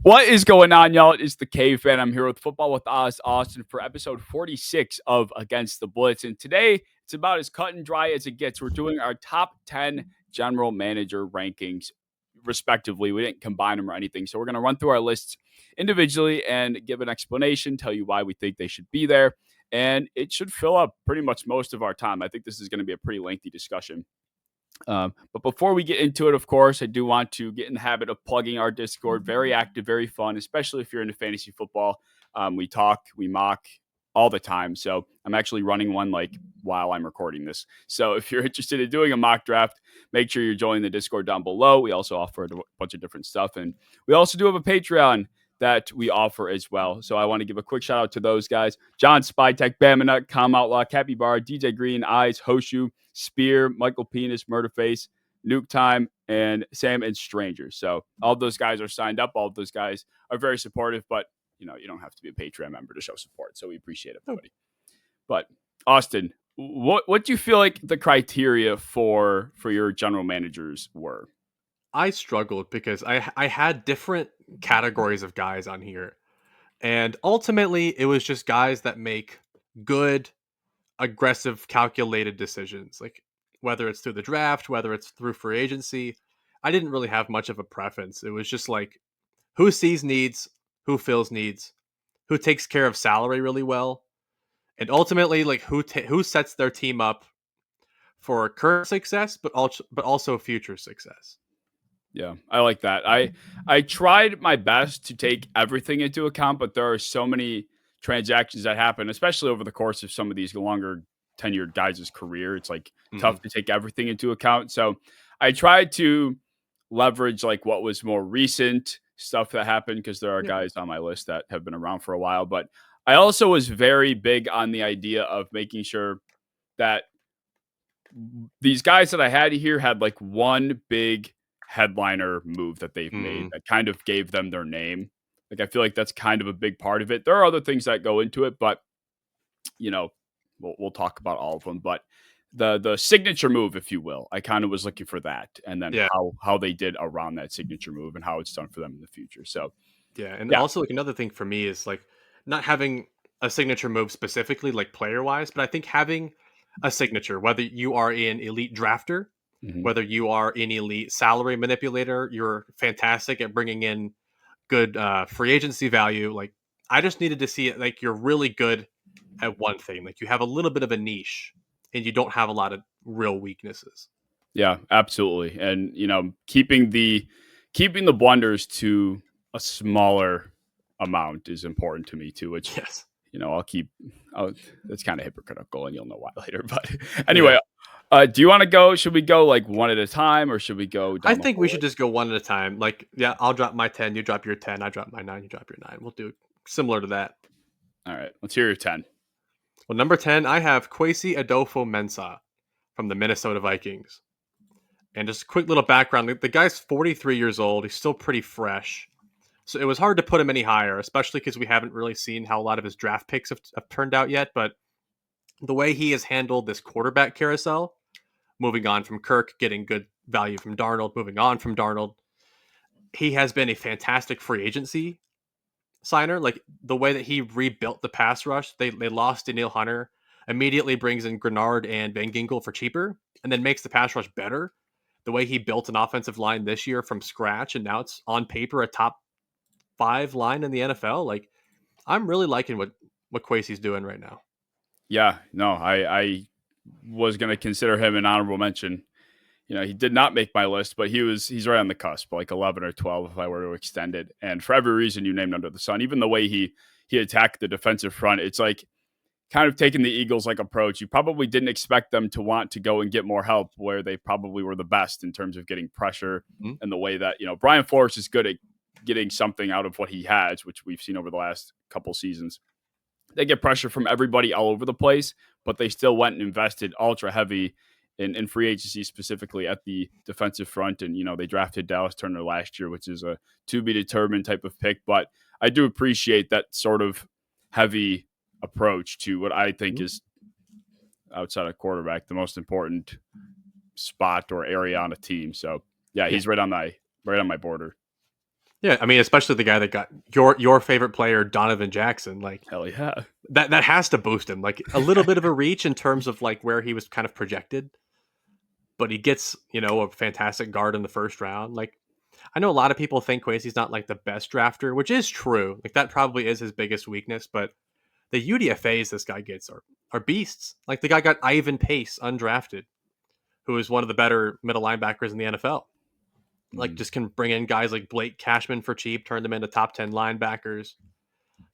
What is going on, y'all? It's the Cave Fan. I'm here with Football with Oz Austin for episode 46 of Against the Blitz. And today, it's about as cut and dry as it gets. We're doing our top 10 general manager rankings, respectively. We didn't combine them or anything. So we're going to run through our lists individually and give an explanation, tell you why we think they should be there. And it should fill up pretty much most of our time. I think this is going to be a pretty lengthy discussion. But before we get into it, of course, I do want to get in the habit of plugging our Discord. Very active, very fun, especially if you're into fantasy football. We talk, we mock all the time. So I'm actually running one like while I'm recording this. So if you're interested in doing a mock draft, make sure you're joining the Discord down below. We also offer a bunch of different stuff. And we also do have a Patreon that we offer as well. So I want to give a quick shout out to those guys. John Spytech, Bamanut, Calm Outlaw, Cappy Bar, DJ Green, Eyes, Hoshu, Spear, Michael Penis, Murderface, Nuke Time, and Sam and Strangers. So all of those guys are signed up. All of those guys are very supportive, but you don't have to be a Patreon member to show support. So we appreciate everybody. But Austin, what do you feel like the criteria for your general managers were? I struggled because I had different categories of guys on here. And ultimately, it was just guys that make good, aggressive, calculated decisions. Like whether it's through the draft, whether it's through free agency. I didn't really have much of a preference. It was just like who sees needs, who fills needs, who takes care of salary really well, and ultimately like who sets their team up for current success, but also future success. Yeah, I like that. I tried my best to take everything into account, but there are so many transactions that happen, especially over the course of some of these longer tenured guys' career. It's like tough to take everything into account. So I tried to leverage like what was more recent stuff that happened because there are guys on my list that have been around for a while. But I also was very big on the idea of making sure that these guys that I had here had like one big headliner move that they've made that kind of gave them their name. Like I feel like that's kind of a big part of it. There are other things that go into it, but we'll talk about all of them. But the signature move, if you will, I kind of was looking for that, and then how they did around that signature move and how it's done for them in the future. So also like another thing for me is like not having a signature move specifically like player wise, but I think having a signature, whether you are an elite drafter, whether you are an elite salary manipulator, you're fantastic at bringing in good free agency value. Like I just needed to see it like you're really good at one thing, like you have a little bit of a niche and you don't have a lot of real weaknesses. Yeah, absolutely. And keeping the blunders to a smaller amount is important to me too, which that's kind of hypocritical and you'll know why later. But anyway, do you want to go? Should we go like one at a time or should we go down I think we should just go one at a time. Like, I'll drop my 10, you drop your 10, I drop my 9, you drop your 9. We'll do similar to that. All right, let's hear your 10. Well, number 10, I have Kwesi Adolfo-Mensah from the Minnesota Vikings. And just a quick little background, the guy's 43 years old. He's still pretty fresh. So it was hard to put him any higher, especially because we haven't really seen how a lot of his draft picks have turned out yet. But the way he has handled this quarterback carousel, moving on from Kirk, getting good value from Darnold, moving on from Darnold, he has been a fantastic free agency signer. Like the way that he rebuilt the pass rush, they lost Daniil Hunter, immediately brings in Grenard and Van Ginkel for cheaper, and then makes the pass rush better. The way he built an offensive line this year from scratch, and now it's on paper a top 5 line in the NFL. Like I'm really liking what Kwesi's doing right now. Yeah, no, I was going to consider him an honorable mention. He did not make my list, but he's right on the cusp, like 11 or 12 if I were to extend it. And for every reason you named under the sun, even the way he attacked the defensive front, it's like kind of taking the Eagles like approach. You probably didn't expect them to want to go and get more help where they probably were the best in terms of getting pressure and the way that, Brian Flores is good at getting something out of what he has, which we've seen over the last couple seasons. They get pressure from everybody all over the place, but they still went and invested ultra heavy in free agency, specifically at the defensive front. And, they drafted Dallas Turner last year, which is a to be determined type of pick. But I do appreciate that sort of heavy approach to what I think is, outside of quarterback, the most important spot or area on a team. So yeah, he's right on my border. Yeah, I mean, especially the guy that got your favorite player, Donovan Jackson. Like Hell yeah. that has to boost him. Like a little bit of a reach in terms of like where he was kind of projected, but he gets a fantastic guard in the first round. Like I know a lot of people think Kwesi's not like the best drafter, which is true. Like that probably is his biggest weakness, but the UDFA's this guy gets are beasts. Like the guy got Ivan Pace undrafted, who is one of the better middle linebackers in the NFL. Like Mm, just can bring in guys like Blake Cashman for cheap, turn them into top 10 linebackers.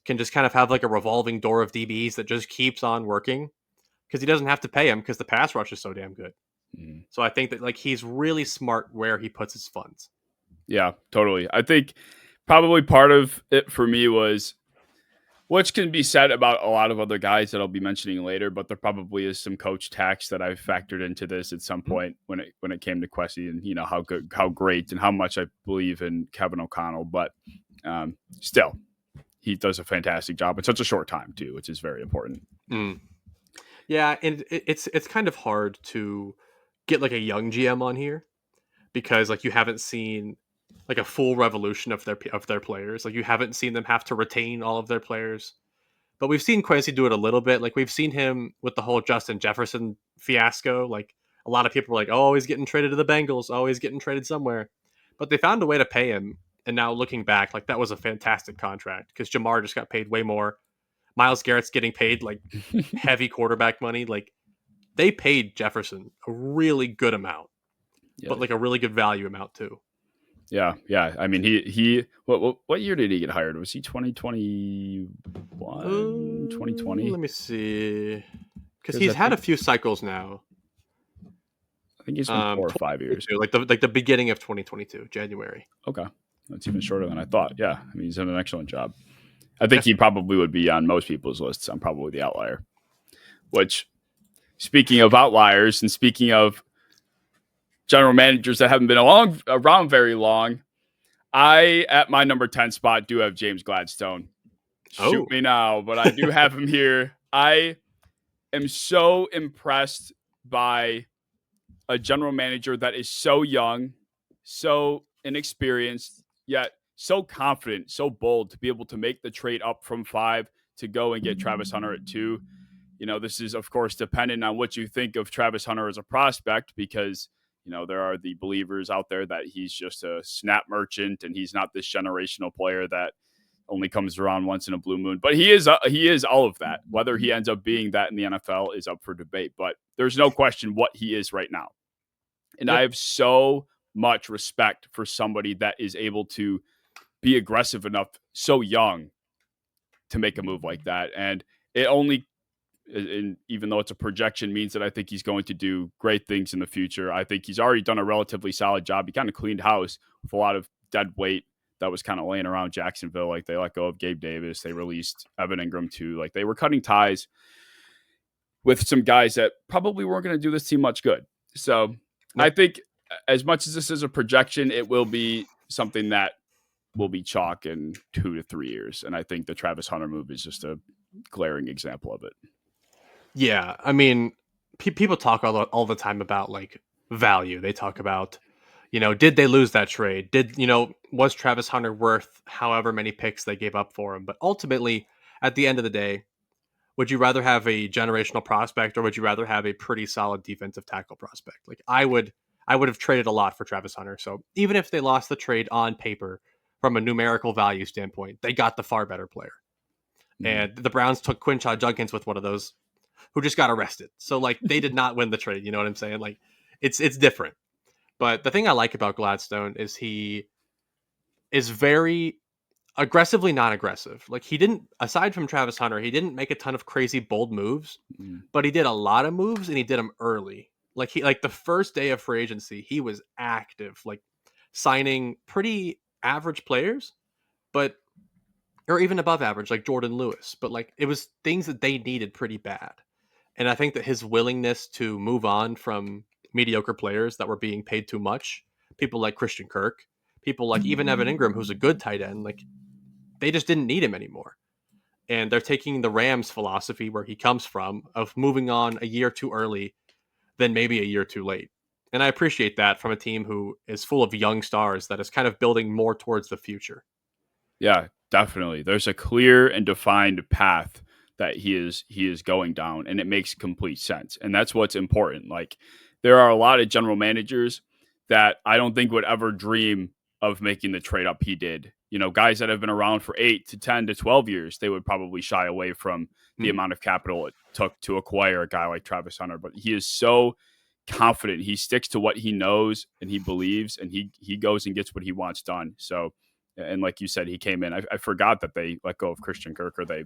Can just kind of have like a revolving door of DBs that just keeps on working because he doesn't have to pay him because the pass rush is so damn good. mm. So I think that like he's really smart where he puts his funds. Yeah, totally. I think probably part of it for me was, which can be said about a lot of other guys that I'll be mentioning later, but there probably is some coach tax that I factored into this at some Mhm. point when it came to Kwesi, and how good, how great, and how much I believe in Kevin O'Connell. But still, he does a fantastic job in such a short time too, which is very important. Mm. Yeah, and it's kind of hard to get like a young GM on here because like you haven't seen like a full revolution of their players. Like you haven't seen them have to retain all of their players. But we've seen Quincy do it a little bit. Like we've seen him with the whole Justin Jefferson fiasco. Like a lot of people were like, "Oh, he's getting traded to the Bengals. Oh, he's getting traded somewhere." But they found a way to pay him. And now looking back, like that was a fantastic contract because Jamar just got paid way more. Miles Garrett's getting paid like heavy quarterback money. Like they paid Jefferson a really good amount, Yeah, but like a really good value amount too. yeah. I mean, he what year did he get hired? Was he 2021, 2020? Let me see. Because Because he's I had think a few cycles now. he's been 4 or 5 years. 2022, like the beginning of 2022, January. Okay, that's even shorter than I thought. Yeah, I mean, he's done an excellent job. I think Yes, he probably would be on most people's lists. I'm probably the outlier. Which, speaking of outliers, and speaking of general managers that haven't been around very long, I at my number 10 spot do have James Gladstone. Shoot oh, me now, but I do have him here. I am so impressed by a general manager that is so young, so inexperienced, yet so confident, so bold to be able to make the trade up from 5 to go and get Travis Hunter at 2. This is, of course, dependent on what you think of Travis Hunter as a prospect, because, there are the believers out there that he's just a snap merchant and he's not this generational player that only comes around once in a blue moon. But he is all of that. Whether he ends up being that in the NFL is up for debate. But there's no question what he is right now. And I yep, have so much respect for somebody that is able to be aggressive enough so young to make a move like that. And it only, and even though it's a projection, means that I think he's going to do great things in the future. I think he's already done a relatively solid job. He kind of cleaned house with a lot of dead weight that was kind of laying around Jacksonville. Like they let go of Gabe Davis, they released Evan Ingram too. Like they were cutting ties with some guys that probably weren't going to do this team much good. So I yep, think as much as this is a projection, it will be something that will be chalk in 2 to 3 years. And I think the Travis Hunter move is just a glaring example of it. yeah. I mean, people talk all the time about like value. They talk about, did they lose that trade? Was Travis Hunter worth however many picks they gave up for him? But ultimately, at the end of the day, would you rather have a generational prospect or would you rather have a pretty solid defensive tackle prospect? Like I would have traded a lot for Travis Hunter. So even if they lost the trade on paper from a numerical value standpoint, they got the far better player. Mm. And the Browns took Quinshad Junkins with one of those who just got arrested. So like they did not win the trade, you know what I'm saying? Like it's different. But the thing I like about Gladstone is he is very aggressively not aggressive. Like he didn't, aside from Travis Hunter, he didn't make a ton of crazy bold moves, Mm. but he did a lot of moves and he did them early. Like the first day of free agency, he was active, like signing pretty average players, but or even above average, like Jordan Lewis. But like it was things that they needed pretty bad. And I think that his willingness to move on from mediocre players that were being paid too much, people like Christian Kirk, people like even Evan Ingram, who's a good tight end, like they just didn't need him anymore. And they're taking the Rams philosophy where he comes from of moving on a year too early than maybe a year too late. And I appreciate that from a team who is full of young stars that is kind of building more towards the future. Yeah, definitely. There's a clear and defined path that he is going down, and it makes complete sense. And that's what's important. Like there are a lot of general managers that I don't think would ever dream of making the trade up he did. You know, guys that have been around for 8 to 10 to 12 years, they would probably shy away from the Mhm. amount of capital it took to acquire a guy like Travis Hunter, but he is so confident. He sticks to what he knows and he believes, and he goes and gets what he wants done. So, and like you said, he came in. I forgot that they let go of Christian Kirk, or they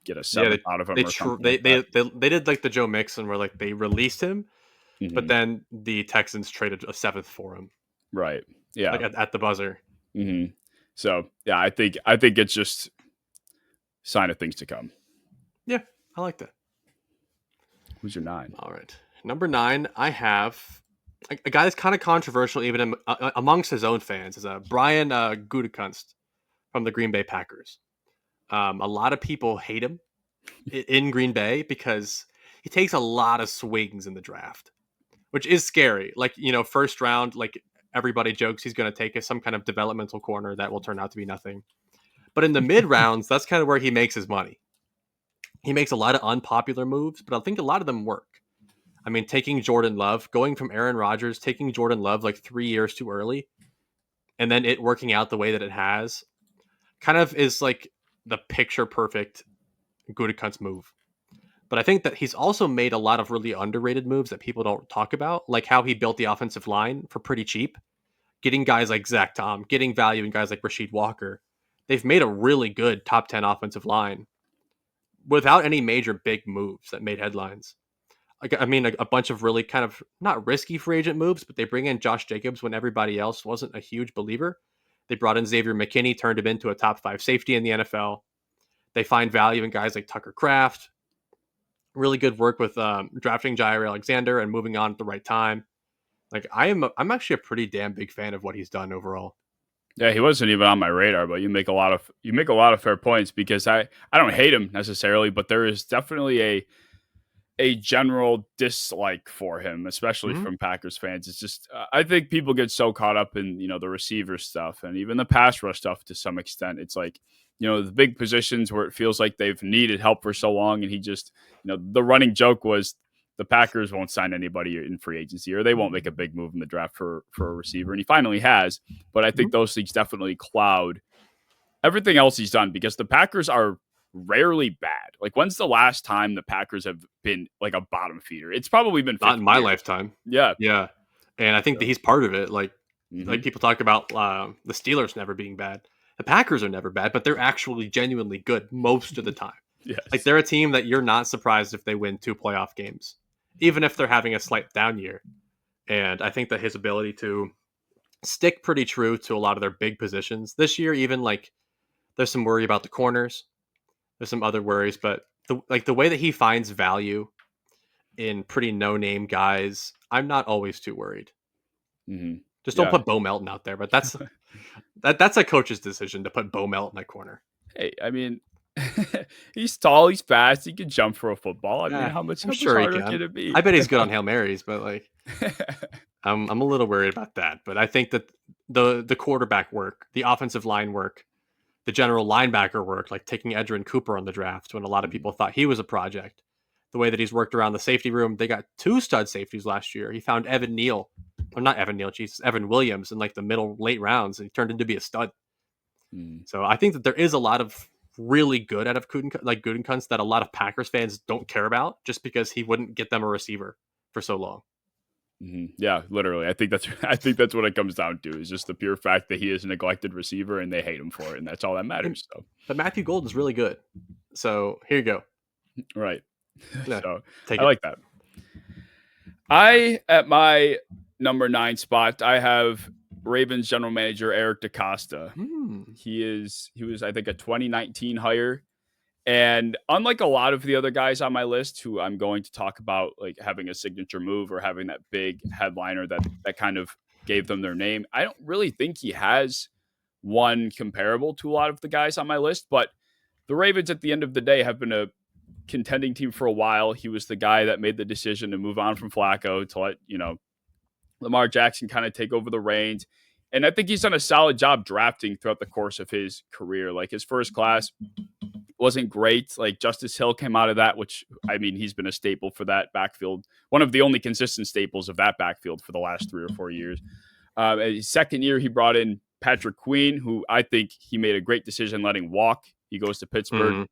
get a Yeah, seventh out of him they or tr- something like that. they did like the Joe Mixon where like they released him, but Hmm. then the Texans traded a seventh for him, Right. Yeah. like at the buzzer. Hmm. So yeah, I think it's just sign of things to come. Yeah, I like that. Who's your nine? All right, number 9, I have a guy that's kind of controversial even amongst his own fans is Brian Gutekunst from the Green Bay Packers. A lot of people hate him in Green Bay because he takes a lot of swings in the draft, which is scary. Like, first round, like everybody jokes he's going to take some kind of developmental corner that will turn out to be nothing. But in the mid rounds, that's kind of where he makes his money. He makes a lot of unpopular moves, but I think a lot of them work. I mean, taking Jordan Love, going from Aaron Rodgers, taking Jordan Love like 3 years too early, and then it working out the way that it has, kind of is like the picture perfect Gutekunst move. But I think that he's also made a lot of really underrated moves that people don't talk about, like how he built the offensive line for pretty cheap, getting guys like Zach Tom, getting value in guys like Rasheed Walker. They've made a really good top 10 offensive line without any major big moves that made headlines. Like, I mean, a bunch of really kind of not risky free agent moves, but they bring in Josh Jacobs when everybody else wasn't a huge believer. They brought in Xavier McKinney, turned him into a top 5 safety in the NFL. They find value in guys like Tucker Kraft. Really good work with drafting Jair Alexander and moving on at the right time. Like I'm actually a pretty damn big fan of what he's done overall. Yeah, he wasn't even on my radar, but you make a lot of fair points because I don't hate him necessarily, but there is definitely a general dislike for him, especially Mm-hmm. from Packers fans. It's just I think people get so caught up in the receiver stuff and even the pass rush stuff to some extent. It's like the big positions where it feels like they've needed help for so long, and he just the running joke was the Packers won't sign anybody in free agency or they won't make a big move in the draft for a receiver, and he finally has. But I think those things definitely cloud everything else he's done because the Packers are rarely bad. Like, when's the last time the Packers have been like a bottom feeder? It's probably been Not in 50 my years. lifetime. Yeah. Yeah, and I think that So, he's part of it. Like hmm. people talk about the Steelers never being bad. The Packers are never bad, but they're actually genuinely good most of the time. Like Yes. they're a team that you're not surprised if they win 2 playoff games, even if they're having a slight down year. And I think that his ability to stick pretty true to a lot of their big positions this year, even like there's some worry about the corners. There's some other worries, but the way that he finds value in pretty no name guys, I'm not always too worried. Hmm. Just don't Yeah. put Bo Melton out there. But that's a coach's decision to put Bo Melton at corner. Hey, I mean, he's tall, he's fast, he can jump for a football. I mean, Yeah, how much I'm how much sure he harder can. can it I be? bet he's good on Hail Marys, but like I'm a little worried about that. But I think that the quarterback work, the offensive line work, the general linebacker work, like taking Edgerrin Cooper on the draft when a lot of Mhm. people thought he was a project. The way that he's worked around the safety room, they got 2 stud safeties last year. He found Evan Neal, or not Evan Neal, Jesus, Evan Williams in like the middle late rounds, and he turned into be a stud. Mhm. So I think that there is a lot of really good out of Gutekunst that a lot of Packers fans don't care about just because he wouldn't get them a receiver for so long. Mhm. Yeah, literally. I think that's I think that's what it comes down to is just the pure fact that he is a neglected receiver and they hate him for it, and that's all that And, matters. So, but Matthew Golden's really good. So here you go. right. Yeah, So take I it. like that. I at my number 9 spot, I have Ravens general manager Eric DeCosta. Hmm. He was I think a 2019 hire. And unlike a lot of the other guys on my list who I'm going to talk about like having a signature move or having that big headliner that kind of gave them their name, I don't really think he has one comparable to a lot of the guys on my list, but the Ravens at the end of the day have been a contending team for a while. He was the guy that made the decision to move on from Flacco to let, Lamar Jackson kind of take over the reins. And I think he's done a solid job drafting throughout the course of his career. Like his first class wasn't great. Like Justice Hill came out of that, which I mean, he's been a staple for that backfield. One of the only consistent staples of that backfield for the last 3 or 4 years. His second year, he brought in Patrick Queen, who I think he made a great decision letting walk. He goes to Pittsburgh. Mm,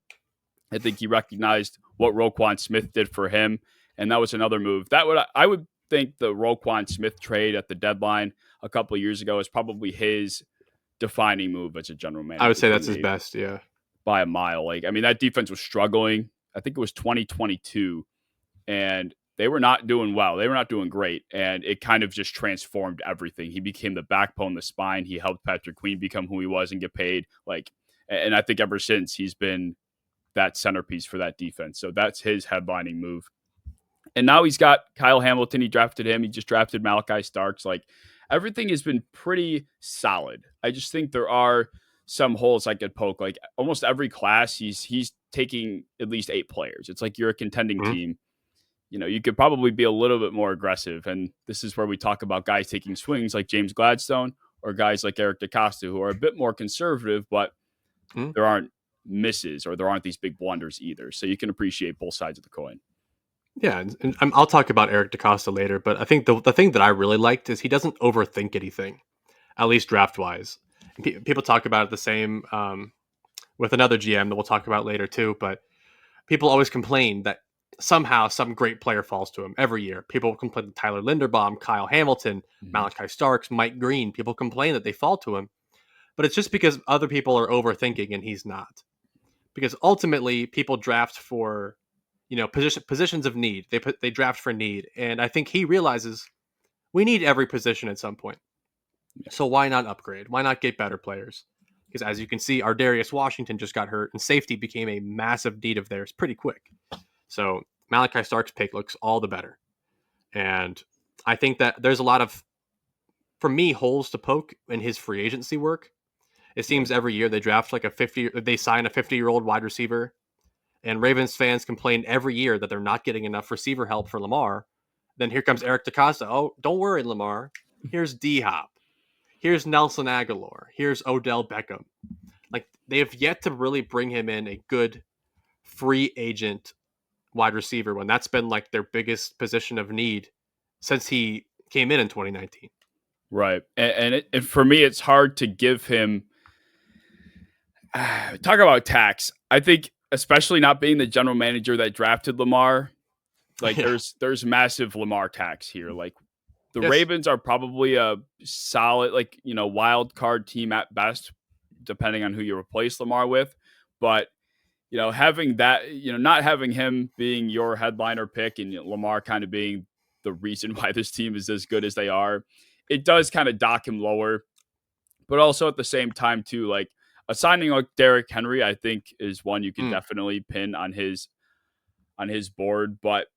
I think he recognized what Roquan Smith did for him, and that was another move. I would think the Roquan Smith trade at the deadline a couple of years ago is probably his defining move as a general I would manager say for that's his me best. Yeah. by a mile. Like, I mean, that defense was struggling. I think it was 2022, and they were not doing well. They were not doing great, and it kind of just transformed everything. He became the backbone, the spine. He helped Patrick Queen become who he was and get paid. Like, and I think ever since he's been that centerpiece for that defense. So that's his headlining move. And now he's got Kyle Hamilton. He drafted him. He just drafted Malachi Starks. Like everything has been pretty solid. I just think there are some holes I could poke. Like almost every class, he's taking at least 8 players. It's like you're a contending Mm, team. You know, you could probably be a little bit more aggressive. And this is where we talk about guys taking swings like James Gladstone or guys like Eric DeCosta, who are a bit more conservative, but mm. there aren't misses or there aren't these big blunders either. So you can appreciate both sides of the coin. Yeah, and I'll talk about Eric DeCosta later, but I think the thing that I really liked is he doesn't overthink anything, at least draft wise. People talk about it the same with another GM that we'll talk about later too, but people always complain that somehow some great player falls to him every year. People complain that Tyler Linderbaum, Kyle Hamilton, Mhm. Malachi Starks, Mike Green. People complain that they fall to him, but it's just because other people are overthinking and he's not. Because ultimately, people draft for positions of need. They draft for need, and I think he realizes we need every position at some point. So why not upgrade? Why not get better players? Because as you can see, our Darius Washington just got hurt, and safety became a massive need of theirs pretty quick. So Malachi Stark's pick looks all the better. And I think that there's a lot of, for me, holes to poke in his free agency work. It Yeah. seems every year they sign a 50-year-old wide receiver, and Ravens fans complain every year that they're not getting enough receiver help for Lamar. Then here comes Eric DeCosta. Oh, don't worry, Lamar. Here's D Hop. Here's Nelson Aguilar. Here's Odell Beckham. Like they have yet to really bring him in a good free agent wide receiver when that's been like their biggest position of need since he came in 2019. Right. And for me, it's hard to give him talk about tax. I think, especially not being the general manager that drafted Lamar, like Yeah. there's massive Lamar tax here. Like the Yes. Ravens are probably a solid, like, wild card team at best, depending on who you replace Lamar with. But, having that, not having him being your headliner pick and Lamar kind of being the reason why this team is as good as they are, it does kind of dock him lower. But also at the same time, too, like a signing like Derrick Henry, I think is one you could Mm. definitely pin on his board. But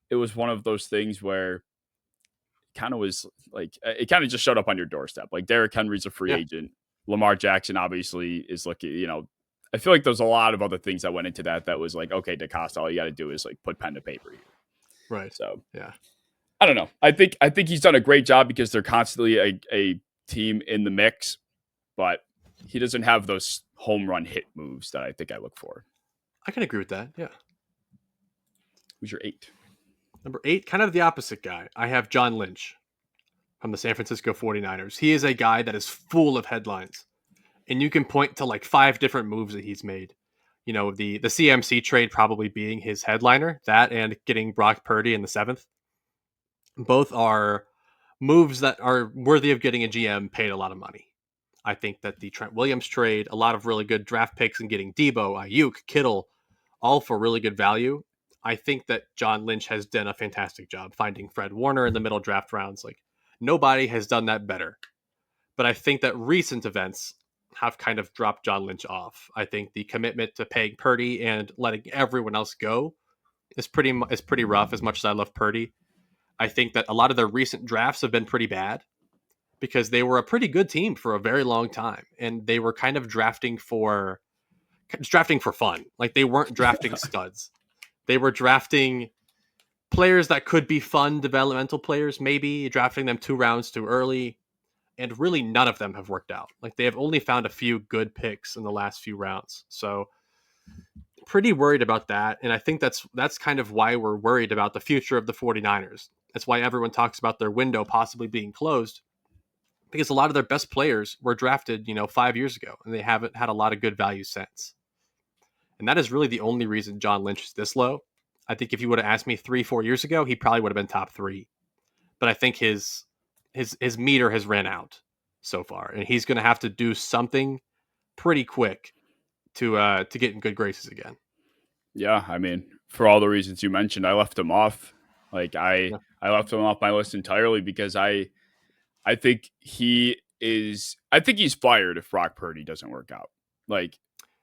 it was one of those things where kind of was like it kind of just showed up on your doorstep. Like Derrick Henry's a free Yeah. agent. Lamar Jackson obviously is looking, I feel like there's a lot of other things that went into that was like, okay, DeCosta, all you got to do is like put pen to paper here. Right. So Yeah. I don't know. I think he's done a great job because they're constantly a team in the mix, but he doesn't have those home run hit moves that I think I look for. I can agree with that. Yeah. Who's your 8? Number 8, kind of the opposite guy. I have John Lynch from the San Francisco 49ers. He is a guy that is full of headlines. And you can point to like 5 different moves that he's made. The CMC trade probably being his headliner, that and getting Brock Purdy in the 7th. Both are moves that are worthy of getting a GM paid a lot of money. I think that the Trent Williams trade, a lot of really good draft picks and getting Debo, Ayuk, Kittle, all for really good value. I think that John Lynch has done a fantastic job finding Fred Warner in the middle draft rounds. Like nobody has done that better. But I think that recent events have kind of dropped John Lynch off. I think the commitment to paying Purdy and letting everyone else go is pretty rough. As much as I love Purdy, I think that a lot of their recent drafts have been pretty bad because they were a pretty good team for a very long time, and they were kind of drafting for fun. Like they weren't drafting studs. They were drafting players that could be fun developmental players, maybe drafting them 2 rounds too early. And really none of them have worked out. Like they have only found a few good picks in the last few rounds. So pretty worried about that. And I think that's kind of why we're worried about the future of the 49ers. That's why everyone talks about their window possibly being closed, because a lot of their best players were drafted, 5 years ago, and they haven't had a lot of good value since. And that is really the only reason John Lynch is this low. I think if you would have asked me 3-4 years ago, he probably would have been top 3. But I think his meter has ran out so far, and he's going to have to do something pretty quick to get in good graces again. Yeah, I mean, for all the reasons you mentioned, I left him off. Like Yeah. I left him off my list entirely because I think I think he's fired if Brock Purdy doesn't work out. Like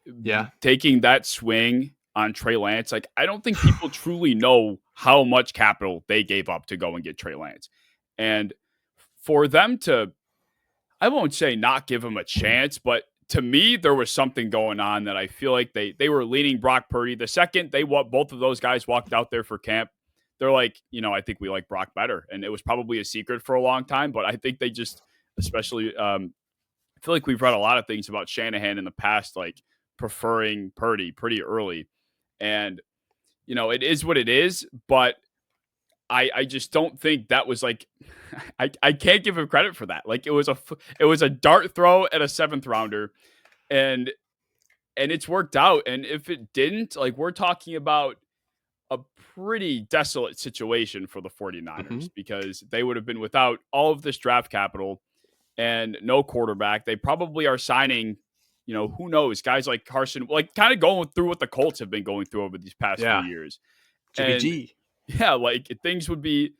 Yeah. taking that swing on Trey Lance, like I don't think people truly know how much capital they gave up to go and get Trey Lance. And for them to, I won't say not give him a chance, but to me, there was something going on that I feel like they were leaning Brock Purdy. The second both of those guys walked out there for camp, they're like, I think we like Brock better. And it was probably a secret for a long time, but I think they just, especially, I feel like we've read a lot of things about Shanahan in the past, like preferring Purdy pretty early. And, it is what it is, but I just don't think that was like, I can't give him credit for that. Like it was a dart throw at a 7th rounder, and it's worked out. And if it didn't, like we're talking about a pretty desolate situation for the 49ers because they would have been without all of this draft capital and no quarterback. They probably are signing, who knows, guys like Carson, like kind of going through what the Colts have been going through over these past few Yeah. years. Jimmy And G. yeah, like things would be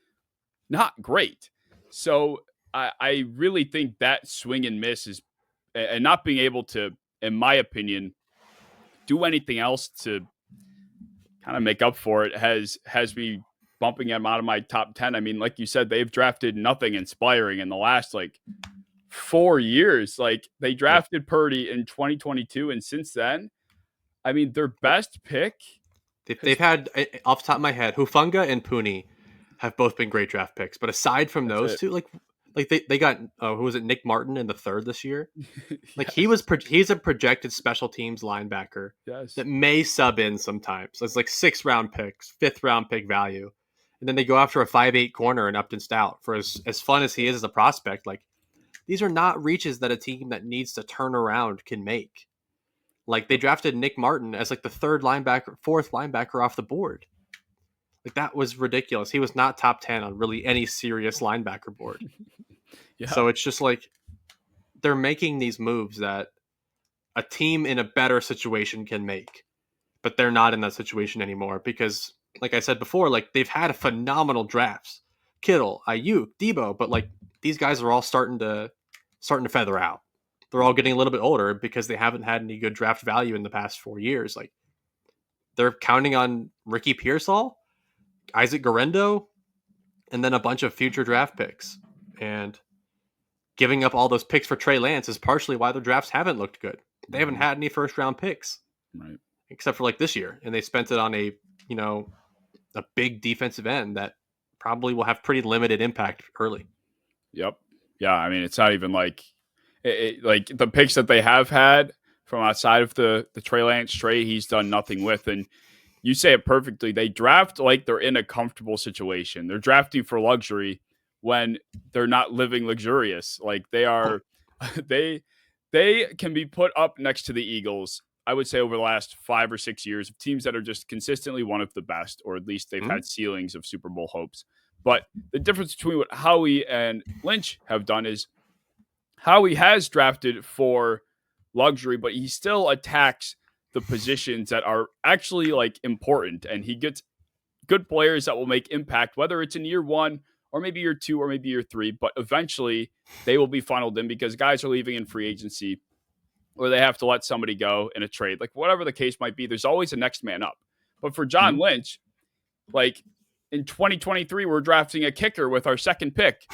not great. So I really think that swing and miss is, and not being able to, in my opinion, do anything else to kind of make up for it has me bumping him out of my top 10. I mean, like you said, they've drafted nothing inspiring in the last like 4 years. Like they drafted Purdy in 2022, and since then, I mean, their best pick. They've had, off the top of my head, Hufanga and Pooney have both been great draft picks. But aside from That's those it. two, like they got who was it, Nick Martin in the 3rd this year. Like Yes. he's a projected special teams linebacker Yes. that may sub in sometimes. So it's like 6th-round picks, 5th-round pick value, and then they go after a 5'8" corner in Upton Stout for as fun as he is as a prospect. Like these are not reaches that a team that needs to turn around can make. Like they drafted Nick Martin as like the 4th linebacker off the board. Like that was ridiculous. He was not top 10 on really any serious linebacker board. Yeah. So it's just like they're making these moves that a team in a better situation can make, but they're not in that situation anymore because, like I said before, like they've had phenomenal drafts, Kittle, Ayuk, Debo, but like these guys are all starting to feather out. They're all getting a little bit older because they haven't had any good draft value in the past 4 years. Like they're counting on Ricky Pearsall, Isaac Garendo, and then a bunch of future draft picks. And giving up all those picks for Trey Lance is partially why their drafts haven't looked good. They haven't had any 1st-round picks, Right. except for like this year, and they spent it on a big defensive end that probably will have pretty limited impact early. Yep. Yeah. I mean, it's not even like like the picks that they have had from outside of the Trey Lance trade, he's done nothing with. And you say it perfectly. They draft like they're in a comfortable situation. They're drafting for luxury when they're not living luxurious. Like they are, they can be put up next to the Eagles. I would say over the last 5 or 6 years of teams that are just consistently one of the best, or at least they've had ceilings of Super Bowl hopes. But the difference between what Howie and Lynch have done is Howie has drafted for luxury, but he still attacks the positions that are actually like important, and he gets good players that will make impact, whether it's in year 1 or maybe year 2 or maybe year 3, but eventually they will be funneled in because guys are leaving in free agency or they have to let somebody go in a trade. Like whatever the case might be, there's always a next man up. But for John Lynch, like in 2023, we're drafting a kicker with our 2nd pick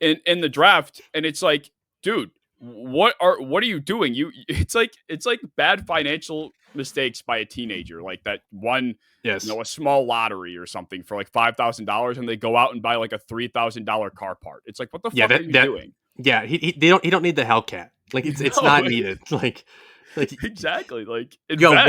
in the draft, and it's like, dude, what are you doing? It's like bad financial mistakes by a teenager, like that one, Yes. a small lottery or something for like $5,000, and they go out and buy like a $3,000 car part. It's like, what the Yeah, fuck are you doing? yeah, he don't need the Hellcat. Like it's No, not needed. Like exactly. Like, you got invest.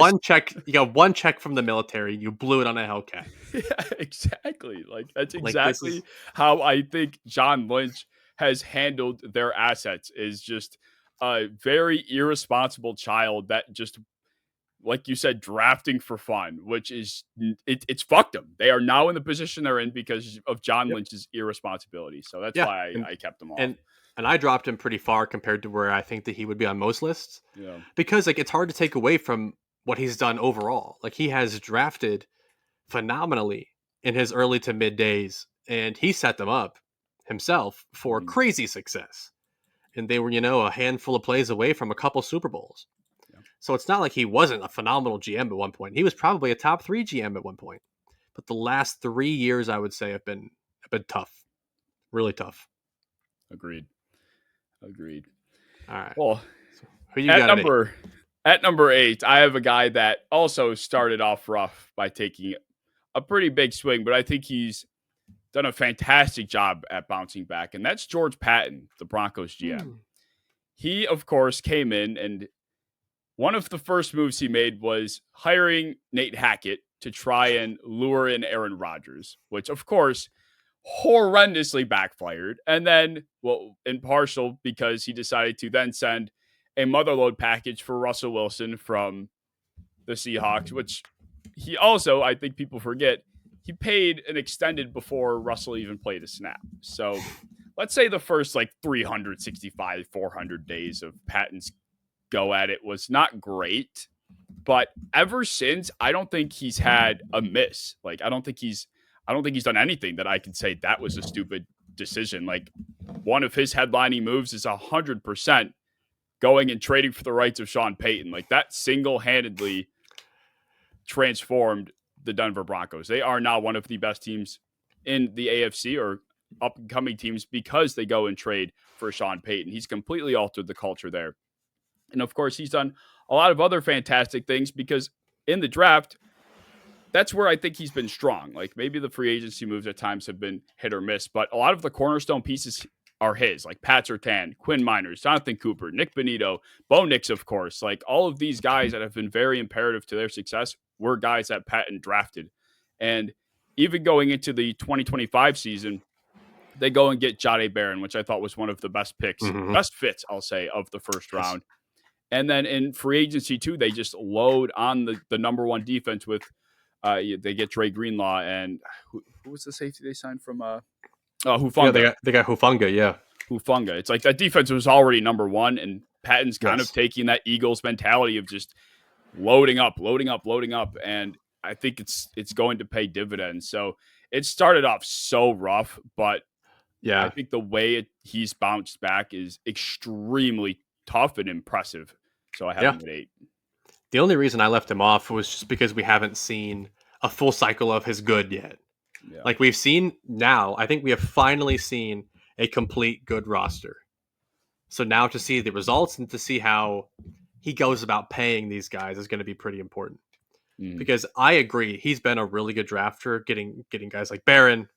one check, from the military, you blew it on a Hellcat. Yeah, exactly. Like, that's Like this exactly is how I think John Lynch has handled their assets. Is just a very irresponsible child that just, like you said, drafting for fun, which is it's fucked them. They are now in the position they're in because of John Yep. Lynch's irresponsibility. So that's Yeah, why I kept them off. and and I dropped him pretty far compared to where I think that he would be on most lists Yeah. because like it's hard to take away from what he's done overall. Like he has drafted phenomenally in his early to mid days, and he set them up himself for Mhm. crazy success. And they were, a handful of plays away from a couple Super Bowls. Yeah. So it's not like he wasn't a phenomenal GM at one point. He was probably a top 3 GM at one point. But the last 3 years I would say have been tough. Really tough. Agreed. Agreed. All right. Well, So who you at got at 8? number at number 8, I have a guy that also started off rough by taking a pretty big swing, but I think he's done a fantastic job at bouncing back, and that's George Patton, the Broncos GM. Hmm. He, of course, came in, and one of the first moves he made was hiring Nate Hackett to try and lure in Aaron Rodgers, which, of course, horrendously backfired. And then, well, in partial because he decided to then send a motherload package for Russell Wilson from the Seahawks, which he also, I think people forget, he paid and extended before Russell even played a snap. So let's say the first like 365, 400 days of Patton's go at it was not great. But ever since, I don't think he's had a miss. Like, I don't think he's done anything that I can say that was a stupid decision. Like, one of his headlining moves is 100% going and trading for the rights of Sean Payton. Like, that single handedly transformed the Denver Broncos. They are now one of the best teams in the AFC, or up and coming teams, because they go and trade for Sean Payton. He's completely altered the culture there. And of course, he's done a lot of other fantastic things because in the draft, that's where I think he's been strong. Like, maybe the free agency moves at times have been hit or miss, but a lot of the cornerstone pieces are his, like Pat Surtain, Quinn Miners, Jonathan Cooper, Nick Benito, Bo Nix, of course. Like, all of these guys that have been very imperative to their success were guys that Patton drafted. And even going into the 2025 season, they go and get Jade Barron, which I thought was one of the best picks, Mm-hmm. best fits, I'll say, of the first Yes. round. And then in free agency too, they just load on the number one defense with they get Dre Greenlaw, and who was the safety they signed from Yeah, Hufunga. they got Hufanga, yeah. Hufunga. It's like that defense was already number one, and Patton's kind of Yes. taking that Eagles mentality of just loading up, loading up, loading up, and I think it's going to pay dividends. So it started off so rough, but I Yeah. think the way he's bounced back is extremely tough and impressive. So I have Yeah. him at 8. The only reason I left him off was just because we haven't seen a full cycle of his good yet. Yeah. Like we've seen now, I think we have finally seen a complete good roster. So now to see the results and to see how he goes about paying these guys is going to be pretty important. Mm, Because I agree, he's been a really good drafter, getting guys like Barron,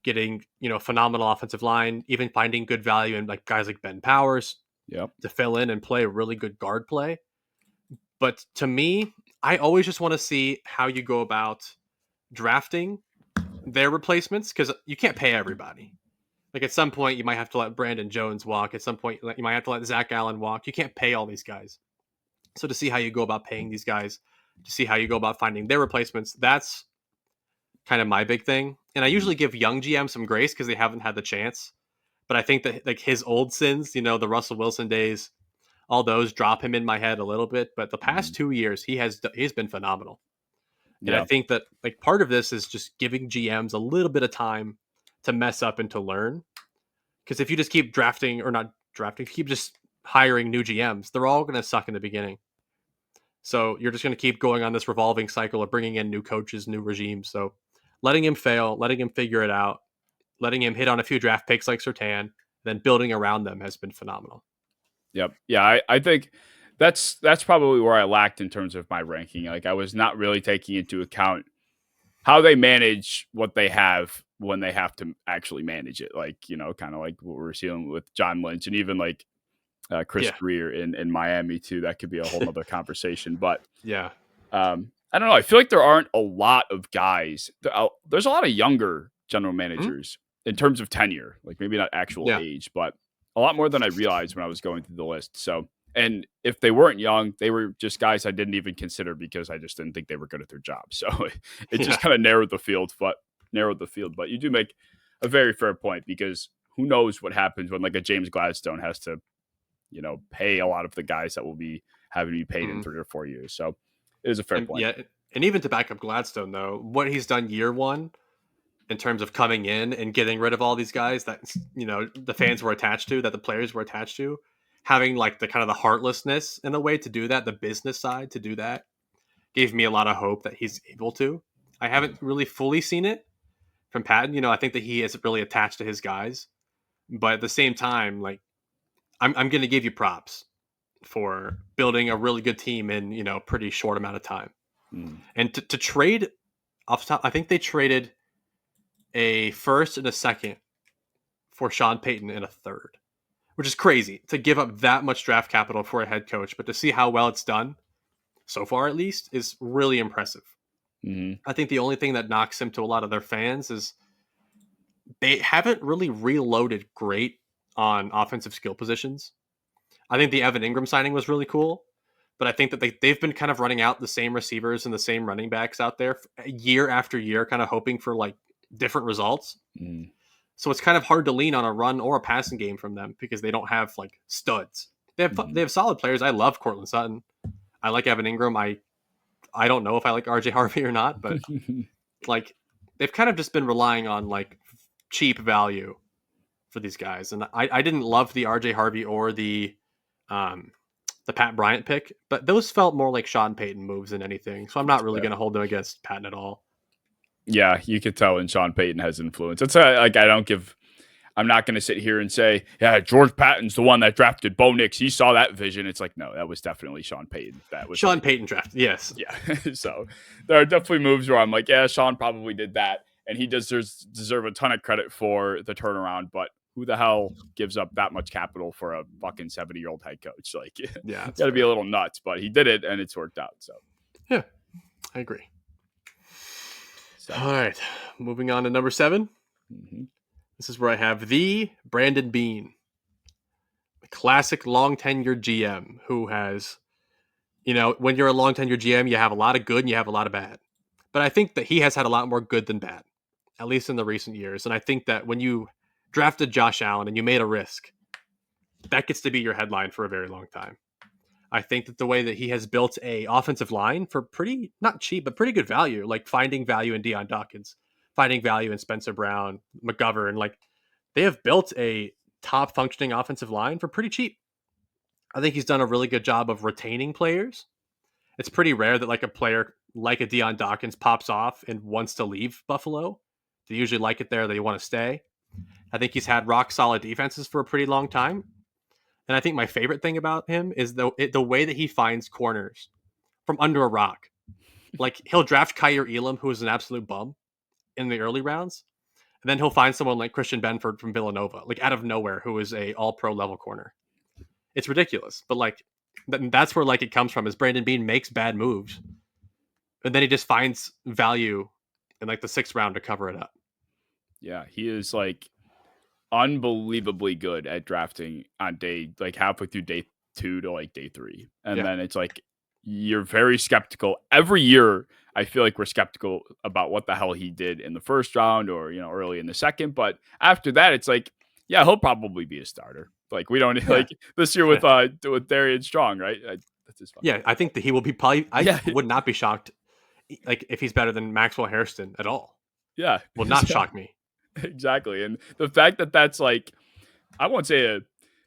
getting phenomenal offensive line, even finding good value in like guys like Ben Powers yep. to fill in and play a really good guard play. But to me, I always just want to see how you go about drafting their replacements because you can't pay everybody. Like at some point, you might have to let Brandon Jones walk. At some point, you might have to let Zach Allen walk. You can't pay all these guys. So to see how you go about paying these guys, to see how you go about finding their replacements, that's kind of my big thing. And I Mm, usually give young GM some grace because they haven't had the chance. But I think that like his old sins, the Russell Wilson days, all those drop him in my head a little bit. But the past mm, 2 years, he's been phenomenal. And I yeah. think that like part of this is just giving GMs a little bit of time to mess up and to learn. Because if you just keep drafting or not drafting, if you keep just hiring new GMs, they're all going to suck in the beginning. So you're just going to keep going on this revolving cycle of bringing in new coaches, new regimes. So letting him fail, letting him figure it out, letting him hit on a few draft picks like Sertan, then building around them has been phenomenal. Yep. Yeah, I think that's probably where I lacked in terms of my ranking. Like I was not really taking into account how they manage what they have when they have to actually manage it. Like, kind of like what we're seeing with John Lynch and even like Chris Yeah, Greer in Miami too. That could be a whole nother conversation. But yeah. I don't know. I feel like there aren't a lot of guys. There's a lot of younger general Mhm. managers in terms of tenure, like maybe not actual Yeah, age, but a lot more than I realized when I was going through the list. So, and if they weren't young, they were just guys I didn't even consider because I just didn't think they were good at their job. So it just yeah. kind of narrowed the field. But you do make a very fair point because who knows what happens when like a James Gladstone has to, pay a lot of the guys that will be having to be paid in Mhm. 3 or 4 years. So it is a fair And point. yeah, and even to back up Gladstone though, what he's done year one in terms of coming in and getting rid of all these guys that the fans were attached to, that the players were attached to, having like the kind of the heartlessness in a way to do that, the business side to do that, gave me a lot of hope that he's able to. I haven't really fully seen it from Patton. I think that he is really attached to his guys, but at the same time, like I'm going to give you props for building a really good team in pretty short amount of time. Mm. And to trade off the top, I think they traded a first and a second for Sean Payton and a third, which is crazy to give up that much draft capital for a head coach. But to see how well it's done so far, at least, is really impressive. Mhm. I think the only thing that knocks him to a lot of their fans is they haven't really reloaded great on offensive skill positions. I think the Evan Ingram signing was really cool, but I think that they've been kind of running out the same receivers and the same running backs out there year after year, kind of hoping for like different results. Mhm. So it's kind of hard to lean on a run or a passing game from them because they don't have like studs. They Mhm. have solid players. I love Cortland Sutton. I like Evan Ingram. I don't know if I like RJ Harvey or not, but like they've kind of just been relying on like cheap value for these guys. And I didn't love the RJ Harvey or um the Pat Bryant pick, but those felt more like Sean Payton moves than anything. So I'm not really Yeah. going to hold them against Patton at all. Yeah, you could tell when Sean Payton has influence. It's like I'm not going to sit here and say, yeah, George Patton's the one that drafted Bo Nix. He saw that vision. It's like, no, that was definitely Sean Payton. That was Sean like, Payton draft, yes. yeah. So there are definitely moves where I'm like, yeah, Sean probably did that. And he does deserve a ton of credit for the turnaround. But who the hell gives up that much capital for a fucking 70-year-old head coach? Like, Yeah, that's got to be fair. a little nuts. But he did it and it's worked out. So, Yeah, I agree. so. All right, moving on to number 7. Mhm. This is where I have the Brandon Bean, the classic long tenured GM who has, when you're a long tenured GM, you have a lot of good and you have a lot of bad. But I think that he has had a lot more good than bad, at least in the recent years. And I think that when you drafted Josh Allen and you made a risk, that gets to be your headline for a very long time. I think that the way that he has built a offensive line for pretty not cheap but pretty good value, like finding value in Deion Dawkins, finding value in Spencer Brown, McGovern, like they have built a top functioning offensive line for pretty cheap. I think he's done a really good job of retaining players. It's pretty rare that like a player like a Deion Dawkins pops off and wants to leave Buffalo. They usually like it there; they want to stay. I think he's had rock solid defenses for a pretty long time, and I think my favorite thing about him is the way that he finds corners from under a rock. Like he'll draft Kyer Elam, who is an absolute bum in the early rounds, and then he'll find someone like Christian Benford from Villanova, like out of nowhere, who is a All Pro level corner. It's ridiculous, but like that's where like it comes from. Is Brandon Bean makes bad moves, and then he just finds value in like the 6th round to cover it up. Yeah, he is like unbelievably good at drafting on day like halfway through day 2 to like day 3. And Yeah, then it's like you're very skeptical. Every year I feel like we're skeptical about what the hell he did in the first round or early in the second, but after that it's like yeah, he'll probably be a starter. Like we don't yeah, like this year with Darian Strong, right? That's his fucking yeah. name. I think that he will be probably. Yeah. Would not be shocked like if he's better than Maxwell Hairston at all. Yeah. Will not shock me. Exactly. And the fact that that's like I won't say a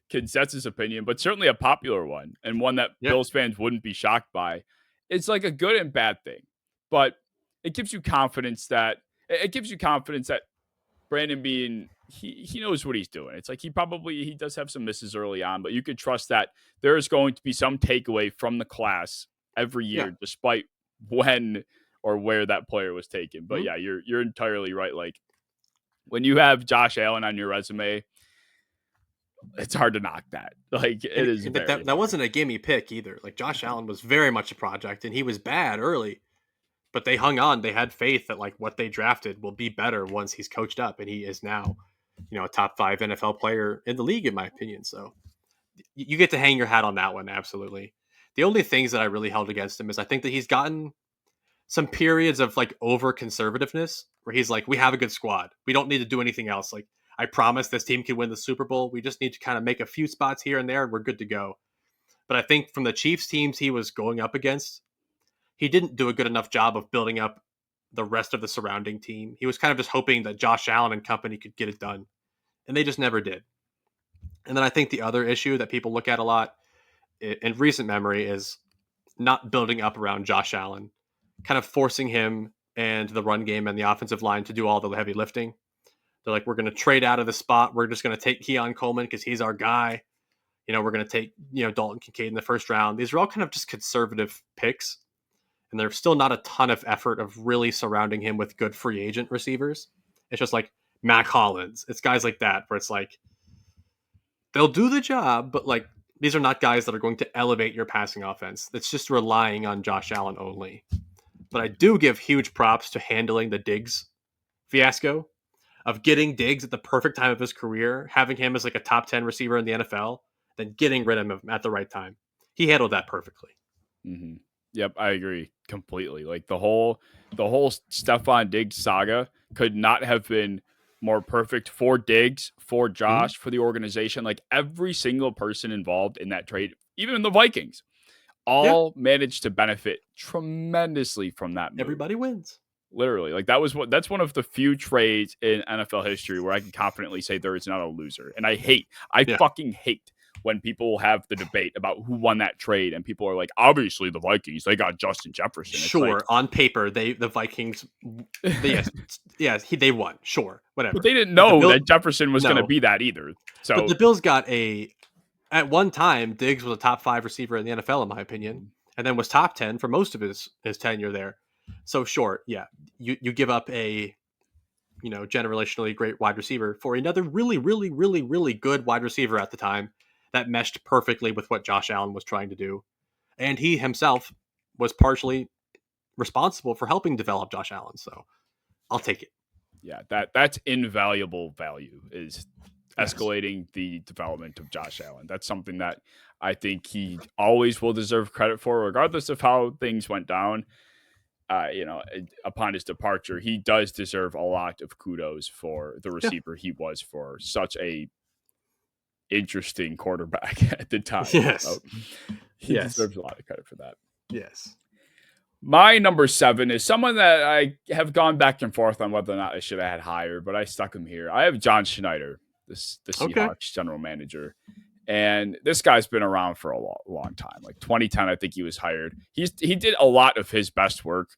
consensus opinion, but certainly a popular one and one that Yeah, Bills fans wouldn't be shocked by. It's like a good and bad thing, but it gives you confidence that Brandon Bean he knows what he's doing. It's like he does have some misses early on, but you could trust that there is going to be some takeaway from the class every Yeah. year, despite when or where that player was taken. But Mhm. yeah, you're entirely right. Like when you have Josh Allen on your resume, it's hard to knock that. Like it is And very that hard. wasn't a gimme pick either. Like Josh Allen was very much a project, and he was bad early, but they hung on. They had faith that like what they drafted will be better once he's coached up, and he is now, a top 5 NFL player in the league, in my opinion. So you get to hang your hat on that one, absolutely. The only things that I really held against him is I think that he's gotten some periods of like over conservativeness where he's like, we have a good squad. We don't need to do anything else. Like, I promise this team can win the Super Bowl. We just need to kind of make a few spots here and there and we're good to go. But I think from the Chiefs teams he was going up against, he didn't do a good enough job of building up the rest of the surrounding team. He was kind of just hoping that Josh Allen and company could get it done. And they just never did. And then I think the other issue that people look at a lot in recent memory is not building up around Josh Allen, kind of forcing him and the run game and the offensive line to do all the heavy lifting. They're like, we're going to trade out of the spot. We're just going to take Keon Coleman because he's our guy. We're going to take, Dalton Kincaid in the first round. These are all kind of just conservative picks. And there's still not a ton of effort of really surrounding him with good free agent receivers. It's just like Mac Hollins. It's guys like that where it's like, they'll do the job, but like, these are not guys that are going to elevate your passing offense. It's just relying on Josh Allen only. But I do give huge props to handling the Diggs fiasco of getting Diggs at the perfect time of his career, having him as like a top 10 receiver in the NFL, then getting rid of him at the right time. He handled that perfectly. Mm-hmm. Yep, I agree completely. Like the whole Stephon Diggs saga could not have been more perfect for Diggs, for Mm-hmm. Josh, for the organization. Like every single person involved in that trade, even the Vikings, Yeah, all managed to benefit tremendously from that move. everybody wins. Literally, like that's one of the few trades in NFL history where I can confidently say there is not a loser. And I Yeah, fucking hate when people have the debate about who won that trade and people are like, obviously the Vikings, they got Justin Jefferson. It's like, sure. On paper, the Vikings, they won. Sure, but whatever. they didn't But the know Bill, that Jefferson was going to no. be that either. But So the Bills got at one time Diggs was a top 5 receiver in the NFL in my opinion, and then was top 10 for most of his tenure there. So sure, yeah, you give up a generationally great wide receiver for another really, really, really, really good wide receiver at the time that meshed perfectly with what Josh Allen was trying to do. And he himself was partially responsible for helping develop Josh Allen. So I'll take it. yeah, that's invaluable value is Yes. escalating the development of Josh Allen. That's something that I think he always will deserve credit for, regardless of how things went down. Upon his departure, he does deserve a lot of kudos for the Yeah. receiver he was for such a interesting quarterback at the time. Yes. So he Yes. deserves a lot of credit for that. Yes. My number 7 is someone that I have gone back and forth on whether or not I should have had higher, but I stuck him here. I have John Schneider, the Okay. Seahawks general manager. And this guy's been around for a long time. Like 2010, I think he was hired. He did a lot of his best work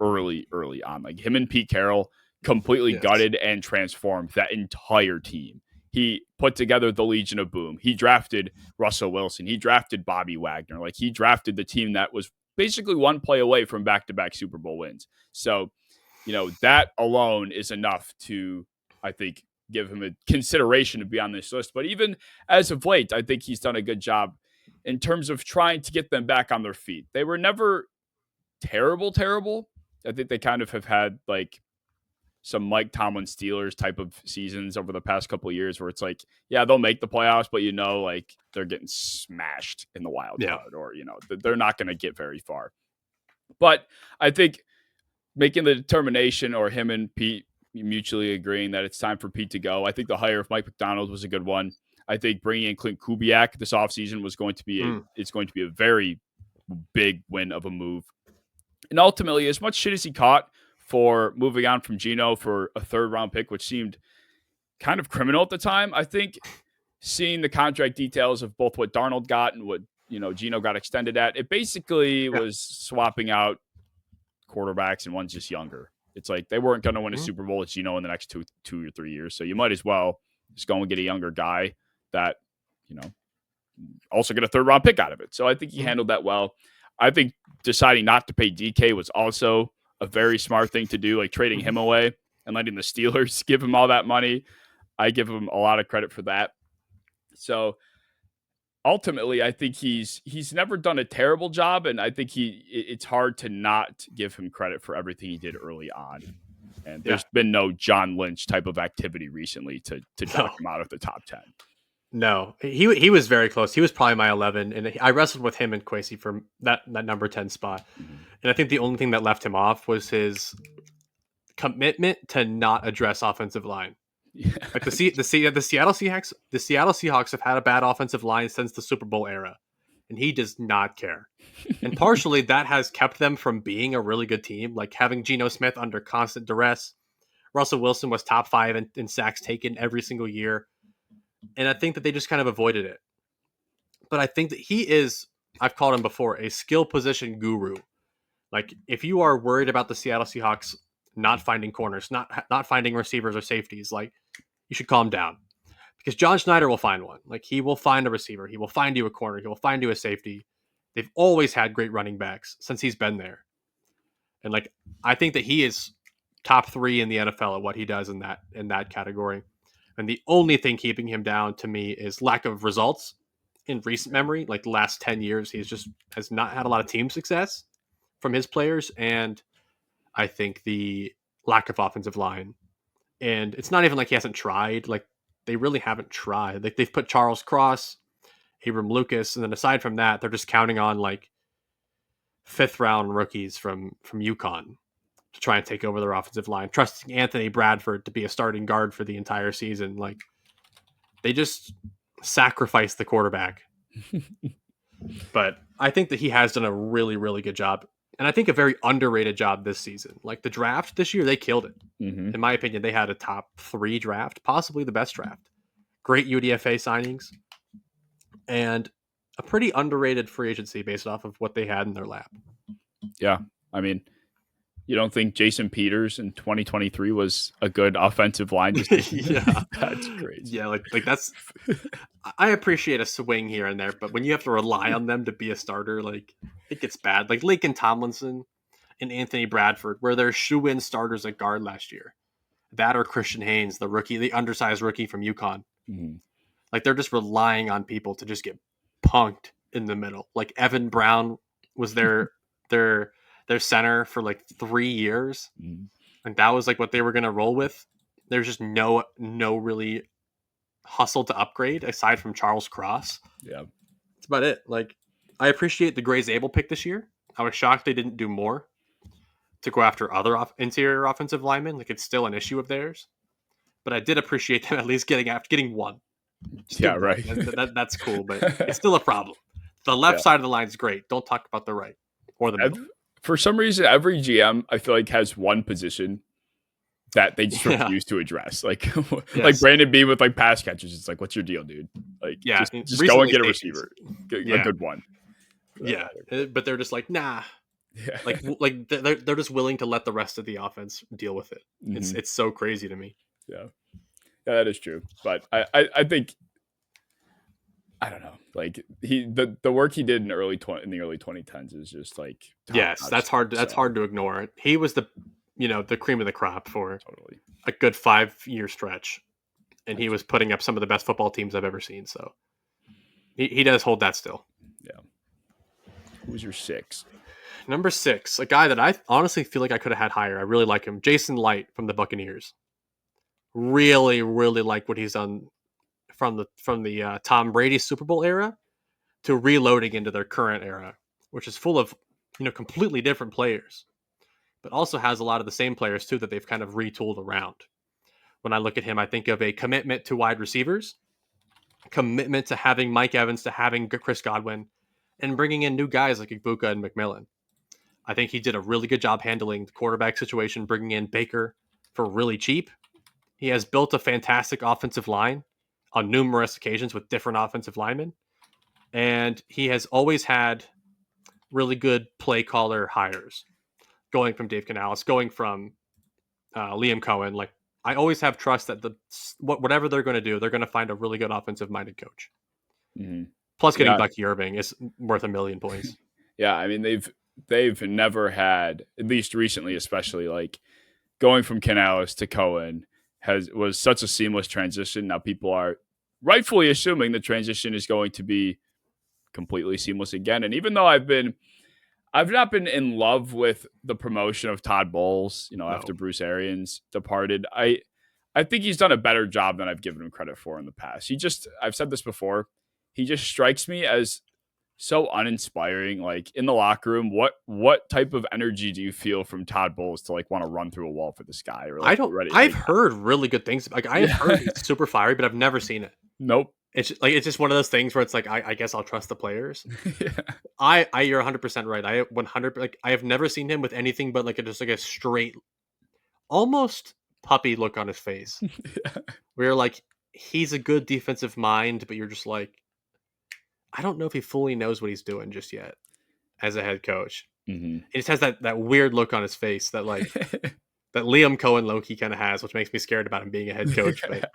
early on. Like him and Pete Carroll completely Yes. gutted and transformed that entire team. He put together the Legion of Boom. He drafted Russell Wilson. He drafted Bobby Wagner. Like he drafted the team that was basically one play away from back-to-back Super Bowl wins. So, that alone is enough to, I think, give him a consideration to be on this list. But even as of late, I think he's done a good job in terms of trying to get them back on their feet. They were never terrible. I think they kind of have had like some Mike Tomlin Steelers type of seasons over the past couple of years where it's like, yeah, they'll make the playoffs, but like they're getting smashed in the wild Yeah. card or, they're not going to get very far. But I think making the determination or him and Pete mutually agreeing that it's time for Pete to go. I think the hire of Mike McDonald was a good one. I think bringing in Clint Kubiak this offseason was going to be it's going to be a very big win of a move. And ultimately, as much shit as he caught for moving on from Geno for a 3rd round pick, which seemed kind of criminal at the time, I think seeing the contract details of both what Darnold got and what Geno got extended at, it basically Yeah. was swapping out quarterbacks and one's just younger. It's like they weren't going to win a Mhm. Super Bowl, as you know, in the next two or 3 years. So you might as well just go and get a younger guy that, you know, also get a third round pick out of it. So I think he Mhm. handled that well. I think deciding not to pay DK was also a very smart thing to do, like trading him Mhm. away and letting the Steelers give him all that money. I give him a lot of credit for that. So ultimately, I think he's never done a terrible job, and I think it's hard to not give him credit for everything he did early on. And Yeah. there's been no John Lynch type of activity recently to No. dock him out of the top 10. No. He was very close. He was probably my 11, and I wrestled with him and Kwesi for that number 10 spot. Mhm. And I think the only thing that left him off was his commitment to not address offensive line. Yeah. Like the Seattle Seahawks have had a bad offensive line since the Super Bowl era, and he does not care. And partially that has kept them from being a really good team, like having Geno Smith under constant duress. Russell Wilson was top 5 in sacks taken every single year, and I think that they just kind of avoided it. But I think that he is, I've called him before, a skill position guru. Like if you are worried about the Seattle Seahawks not finding corners, not finding receivers or safeties, like you should calm down because John Schneider will find one. Like he will find a receiver, he will find you a corner, he will find you a safety. They've always had great running backs since he's been there, and like I think that he is top 3 in the NFL at what he does in that category. And the only thing keeping him down to me is lack of results in recent memory. Like the last 10 years, he's just has not had a lot of team success from his players, and I think the lack of offensive line. And it's not even like he hasn't tried. Like they really haven't tried. Like they've put Charles Cross, Abram Lucas, and then aside from that, they're just counting on like 5th round rookies from UConn to try and take over their offensive line, trusting Anthony Bradford to be a starting guard for the entire season. Like they just sacrifice the quarterback. But I think that he has done a really, really good job. And I think a very underrated job this season. Like the draft this year, they killed it. Mhm. In my opinion, they had a top 3 draft, possibly the best draft. Great UDFA signings and a pretty underrated free agency based off of what they had in their lap. Yeah. I mean, you don't think Jason Peters in 2023 was a good offensive line decision? Yeah. That's crazy. Yeah, like that's I appreciate a swing here and there, but when you have to rely on them to be a starter, like it gets bad. Like Laken Tomlinson and Anthony Bradford, where they're shoe-in starters at guard last year. That or Christian Haynes, the rookie, the undersized rookie from UConn. Mhm. Like they're just relying on people to just get punked in the middle. Like Evan Brown was their their center for like 3 years, Mhm. and that was like what they were gonna roll with. There's just no really hustle to upgrade aside from Charles Cross. Yeah. That's about it. Like I appreciate the Gray's Able pick this year. I was shocked they didn't do more to go after other interior offensive linemen. Like it's still an issue of theirs, but I did appreciate them at least getting one. Just do Yeah, one. right. That's cool, but it's still a problem. The left Yeah. side of the line is great. Don't talk about the right or the middle. For some reason, every GM I feel like has one position that they just Yeah. refuse to address. Like like Yes. Brandon Bean with like pass catches. It's like, what's your deal, dude? Like Yeah. just go and Recently get a safeties. receiver, a Yeah. good one. For that Yeah. matter. But they're just like, nah. Yeah. Like they're just willing to let the rest of the offense deal with it. Mhm. It's so crazy to me. Yeah. Yeah, that is true. But I think I don't know. Like the work he did in the early 2010s is just like top Yes, notch stuff. that's So hard to ignore. He was the cream of the crop for totally. a good 5 year stretch, and he was Absolutely. putting up some of the best football teams I've ever seen. So he does hold that still. Yeah. Who's your 6? Number 6, a guy that I honestly feel like I could have had higher. I really like him, Jason Light from the Buccaneers. Really, really like what he's done from the Tom Brady Super Bowl era to reloading into their current era, which is full of completely different players, but also has a lot of the same players too that they've kind of retooled around. When I look at him, I think of a commitment to wide receivers, commitment to having Mike Evans, to having Chris Godwin, and bringing in new guys like Ibuka and McMillan. I think he did a really good job handling the quarterback situation, bringing in Baker for really cheap. He has built a fantastic offensive line on numerous occasions with different offensive linemen. And he has always had really good play caller hires, going from Dave Canales, going from Liam Cohen. Like I always have trust that whatever they're going to do, they're going to find a really good offensive minded coach. Mm-hmm. Plus, getting Yeah. Bucky Irving is worth 1,000,000 points. Yeah. I mean, they've never had, at least recently, especially like going from Canales to Cohen was such a seamless transition. Now people are rightfully assuming the transition is going to be completely seamless again. And even though I've not been in love with the promotion of Todd Bowles, No, after Bruce Arians departed. I think he's done a better job than I've given him credit for in the past. I've said this before, he just strikes me as so uninspiring. Like in the locker room, what type of energy do you feel from Todd Bowles to like want to run through a wall for this guy or I like don't. ready to I've take down? heard really good things. Like I have Yeah. heard it's super fiery, but I've never seen it. Nope. It's just one of those things where it's like I guess I'll trust the players. Yeah. You're 100% right. I 100 like I have never seen him with anything but just like a straight, almost puppy look on his face. Where you're like, he's a good defensive mind, but you're just like, I don't know if he fully knows what he's doing just yet as a head coach. Hmm. He just has that weird look on his face that like that Liam Cohen low-key kind of has, which makes me scared about him being a head coach. But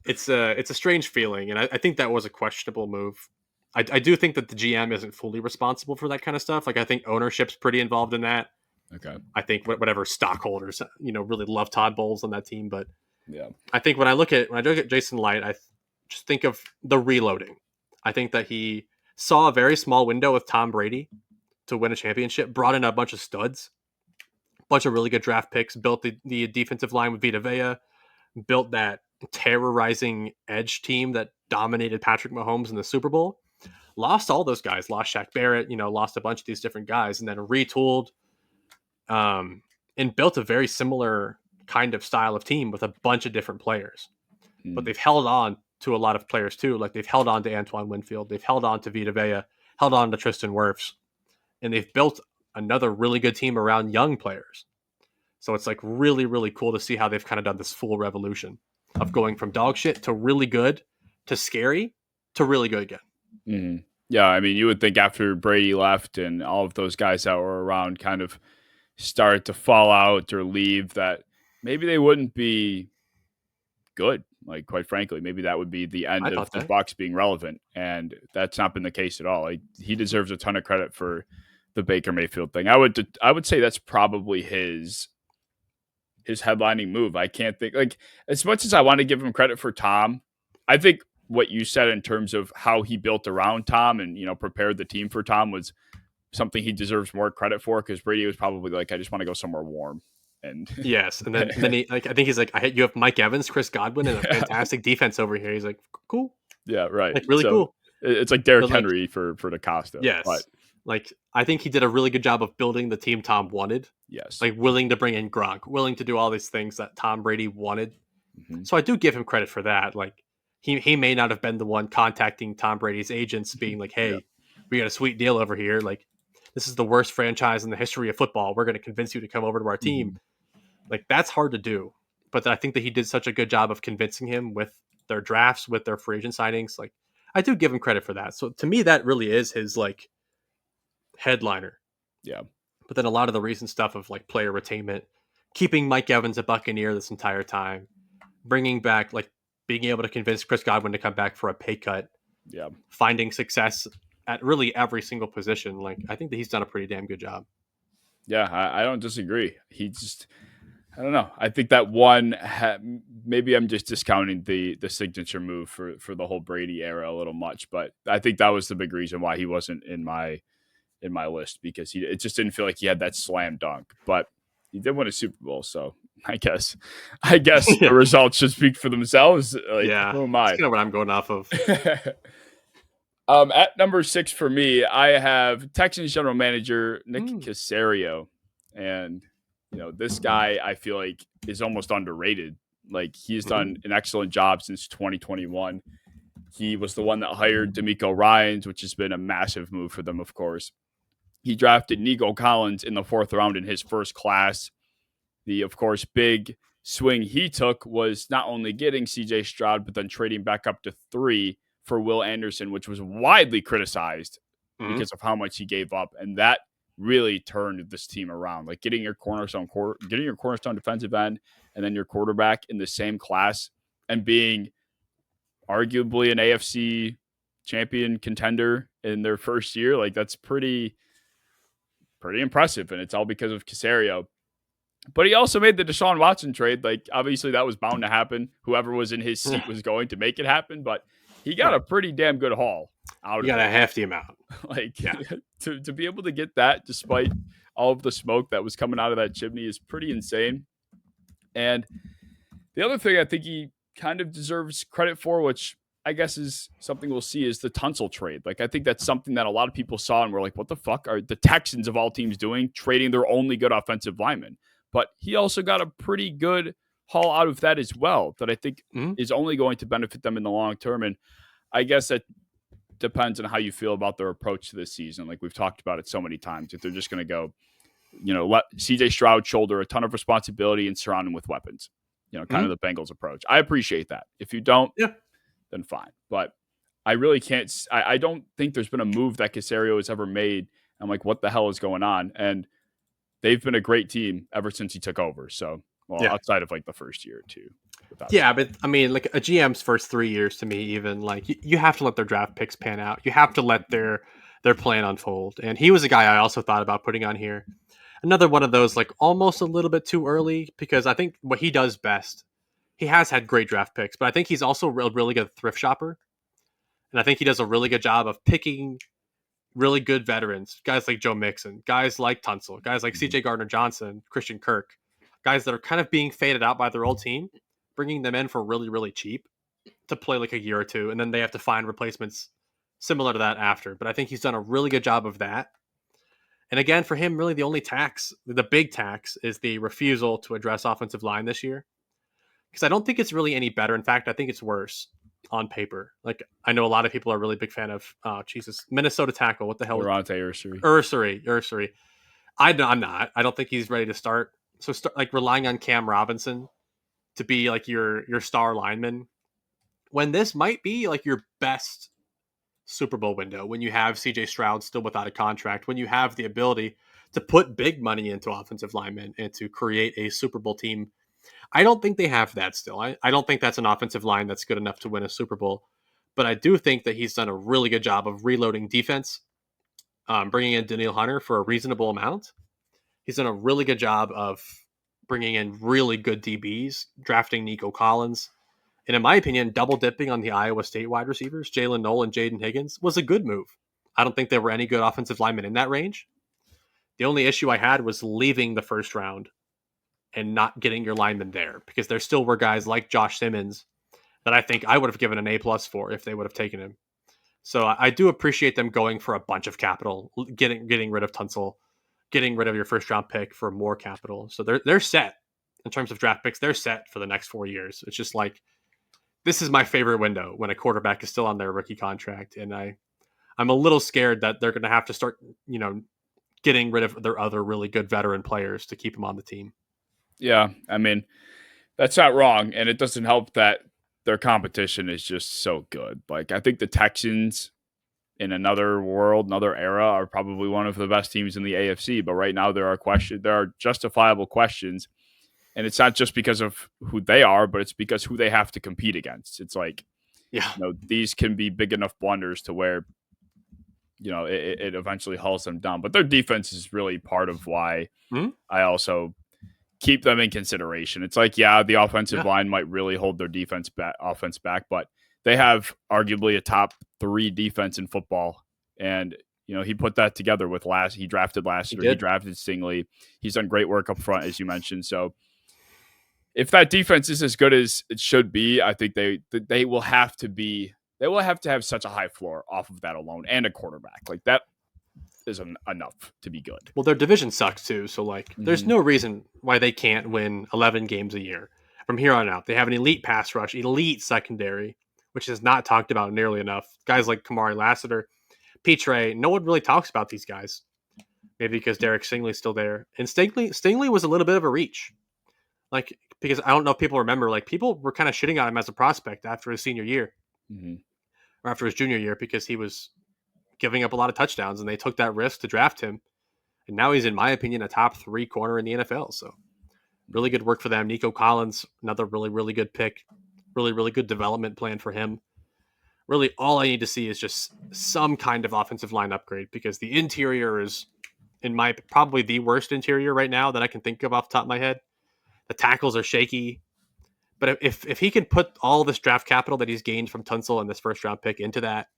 it's a strange feeling, and I think that was a questionable move. I do think that the GM isn't fully responsible for that kind of stuff. Like I think ownership's pretty involved in that. Okay. I think whatever stockholders really love Todd Bowles on that team, but Yeah. I think when I look at Jason Light, I just think of the reloading. I think that he saw a very small window with Tom Brady to win a championship, brought in a bunch of studs, a bunch of really good draft picks, built the defensive line with Vita Vea, built that terrorizing edge team that dominated Patrick Mahomes in the Super Bowl. Lost all those guys, lost Shaq Barrett, lost a bunch of these different guys, and then retooled and built a very similar kind of style of team with a bunch of different players. But Mm. they've held on to a lot of players too. Like they've held on to Antoine Winfield, they've held on to Vita Vea, held on to Tristan Wirfs, and they've built another really good team around young players. So it's like really, really cool to see how they've kind of done this full revolution of going from dog shit to really good to scary to really good again. Mhm. Yeah, I mean, you would think after Brady left and all of those guys that were around kind of start to fall out or leave, that maybe they wouldn't be good. Like, quite frankly, maybe that would be the I end of thought the that. Bucks being relevant, and that's not been the case at all. Like, he deserves a ton of credit for the Baker Mayfield thing. I would say that's probably his headlining move. I can't think, like, as much as I want to give him credit for Tom, I think what you said in terms of how he built around Tom and prepared the team for Tom was something he deserves more credit for, because Brady was probably like, I just want to go somewhere warm. And Yes, and then he like I think he's like you have Mike Evans, Chris Godwin, and a yeah, fantastic defense over here. He's like cool, yeah, right. like really So cool. it's like Derrick But like Henry for DaCosta, but yes, like I think he did a really good job of building the team Tom wanted. yes. Like willing to bring in Gronk, willing to do all these things that Tom Brady wanted. Hmm. So I do give him credit for that. Like he may not have been the one contacting Tom Brady's agents, being like, Yeah. "Hey, we got a sweet deal over here. Like this is the worst franchise in the history of football. We're going to convince you to come over to our team." Hmm. Like that's hard to do. But I think that he did such a good job of convincing him with their drafts, with their free agent signings. Like I do give him credit for that. So to me, that really is his like headliner. Yeah. But then a lot of the recent stuff of like player retainment, keeping Mike Evans a Buccaneer this entire time, bringing back like being able to convince Chris Godwin to come back for a pay cut, Yeah. finding success at really every single position. Like I think that he's done a pretty damn good job. Yeah. I don't disagree. I don't know. I think that one, maybe I'm just discounting the signature move for the whole Brady era a little much, but I think that was the big reason why he wasn't in my list, because it just didn't feel like he had that slam dunk. But he did win a Super Bowl, so I guess the Yeah, results should speak for themselves. Like, yeah, who am that's I? kind of what I'm going off of. At number 6 for me, I have Texans general manager Nick Hmm. Caserio, and this guy I feel like is almost underrated. Like, he's done Mhm. an excellent job since 2021. He was the one that hired D'Amico Ryans, which has been a massive move for them, of course. He drafted Nico Collins in the 4th round in his first class. The, of course, big swing he took was not only getting CJ Stroud, but then trading back up to 3 for Will Anderson, which was widely criticized Mhm. because of how much he gave up. And that really turned this team around. Like getting your cornerstone defensive end and then your quarterback in the same class and being arguably an AFC champion contender in their first year, like that's pretty impressive. And it's all because of Caserio. But he also made the Deshaun Watson trade. Like, obviously, that was bound to happen. Whoever was in his seat was going to make it happen. But he got Right. a pretty damn good haul out You of got it. a hefty amount. Like, Yeah. to be able to get that despite all of the smoke that was coming out of that chimney is pretty insane. And the other thing I think he kind of deserves credit for, which I guess is something we'll see, is the Tunsil trade. Like, I think that's something that a lot of people saw and were like, what the fuck are the Texans of all teams doing, trading their only good offensive lineman? But he also got a pretty good haul out of that as well, that I think Mhm. is only going to benefit them in the long term. And I guess that depends on how you feel about their approach to this season. Like we've talked about it so many times, if they're just going to go, let CJ Stroud shoulder a ton of responsibility and surround him with weapons, kind of Mhm. the Bengals approach. I appreciate that. If you don't, Yeah. then fine. But I really can't. I don't think there's been a move that Caserio has ever made. I'm like, what the hell is going on? And they've been a great team ever since he took over. So, well, Yeah. outside of like the first year or two. Without Yeah, but I mean, like a GM's first 3 years to me, even like you have to let their draft picks pan out. You have to let their plan unfold. And he was a guy I also thought about putting on here. Another one of those like almost a little bit too early because I think what he does best, he has had great draft picks, but I think he's also a really good thrift shopper. And I think he does a really good job of picking really good veterans, guys like Joe Mixon, guys like Tunsil, guys like CJ Gardner Johnson, Christian Kirk, guys that are kind of being faded out by their old team, bringing them in for really, really cheap to play like a year or two. And then they have to find replacements similar to that after. But I think he's done a really good job of that. And again, for him, really the big tax is the refusal to address offensive line this year. Because I don't think it's really any better. In fact, I think it's worse on paper. Like I know a lot of people are really big fan of Minnesota tackle. What the hell? Laronte Ursery. Ursery. I'm not. I don't think he's ready to start. So start like relying on Cam Robinson to be like your star lineman when this might be like your best Super Bowl window, when you have CJ Stroud still without a contract, when you have the ability to put big money into offensive linemen and to create a Super Bowl team. I don't think they have that still. I don't think that's an offensive line that's good enough to win a Super Bowl. But I do think that he's done a really good job of reloading defense, bringing in Daniil Hunter for a reasonable amount. He's done a really good job of bringing in really good DBs, drafting Nico Collins. And in my opinion, double dipping on the Iowa State wide receivers, Jalen Noel and Jaden Higgins, was a good move. I don't think there were any good offensive linemen in that range. The only issue I had was leaving the first round and not getting your linemen there because there still were guys like Josh Simmons that I think I would have given an A+ for if they would have taken him. So I do appreciate them going for a bunch of capital, getting rid of Tunsil, getting rid of your first round pick for more capital. So they're set in terms of draft picks. They're set for the next 4 years. It's just like this is my favorite window when a quarterback is still on their rookie contract, and I'm a little scared that they're going to have to start getting rid of their other really good veteran players to keep them on the team. Yeah. I mean, that's not wrong. And it doesn't help that their competition is just so good. Like, I think the Texans in another world, another era, are probably one of the best teams in the AFC. But right now, there are justifiable questions. And it's not just because of who they are, but it's because who they have to compete against. It's like, Yeah. these can be big enough blunders to where, it eventually hauls them down. But their defense is really part of why Hmm? I also keep them in consideration. It's like, yeah, the offensive Yeah. line might really hold their offense back, but they have arguably a top 3 defense in football. And, he put that together with he drafted last year. He drafted Stingley. He's done great work up front, as you mentioned. So if that defense is as good as it should be, I think they will have to have such a high floor off of that alone, and a quarterback. Like that is enough to be good. Well, their division sucks too, so like there's Mm-hmm. no reason why they can't win 11 games a year from here on out. They have an elite pass rush, elite secondary, which is not talked about nearly enough. Guys like Kamari Lassiter, Petre, no one really talks about these guys. Maybe because Derek Stingley's still there, and Stingley was a little bit of a reach, like because I don't know if people remember, like people were kind of shitting on him as a prospect after his senior year Mm-hmm. or after his junior year because he was giving up a lot of touchdowns, and they took that risk to draft him. And now he's, in my opinion, a top 3 corner in the NFL. So really good work for them. Nico Collins, another really, really good pick. Really, really good development plan for him. Really, all I need to see is just some kind of offensive line upgrade, because the interior is, in my, probably the worst interior right now that I can think of off the top of my head. The tackles are shaky. But if he can put all this draft capital that he's gained from Tunsil and this first round pick into that,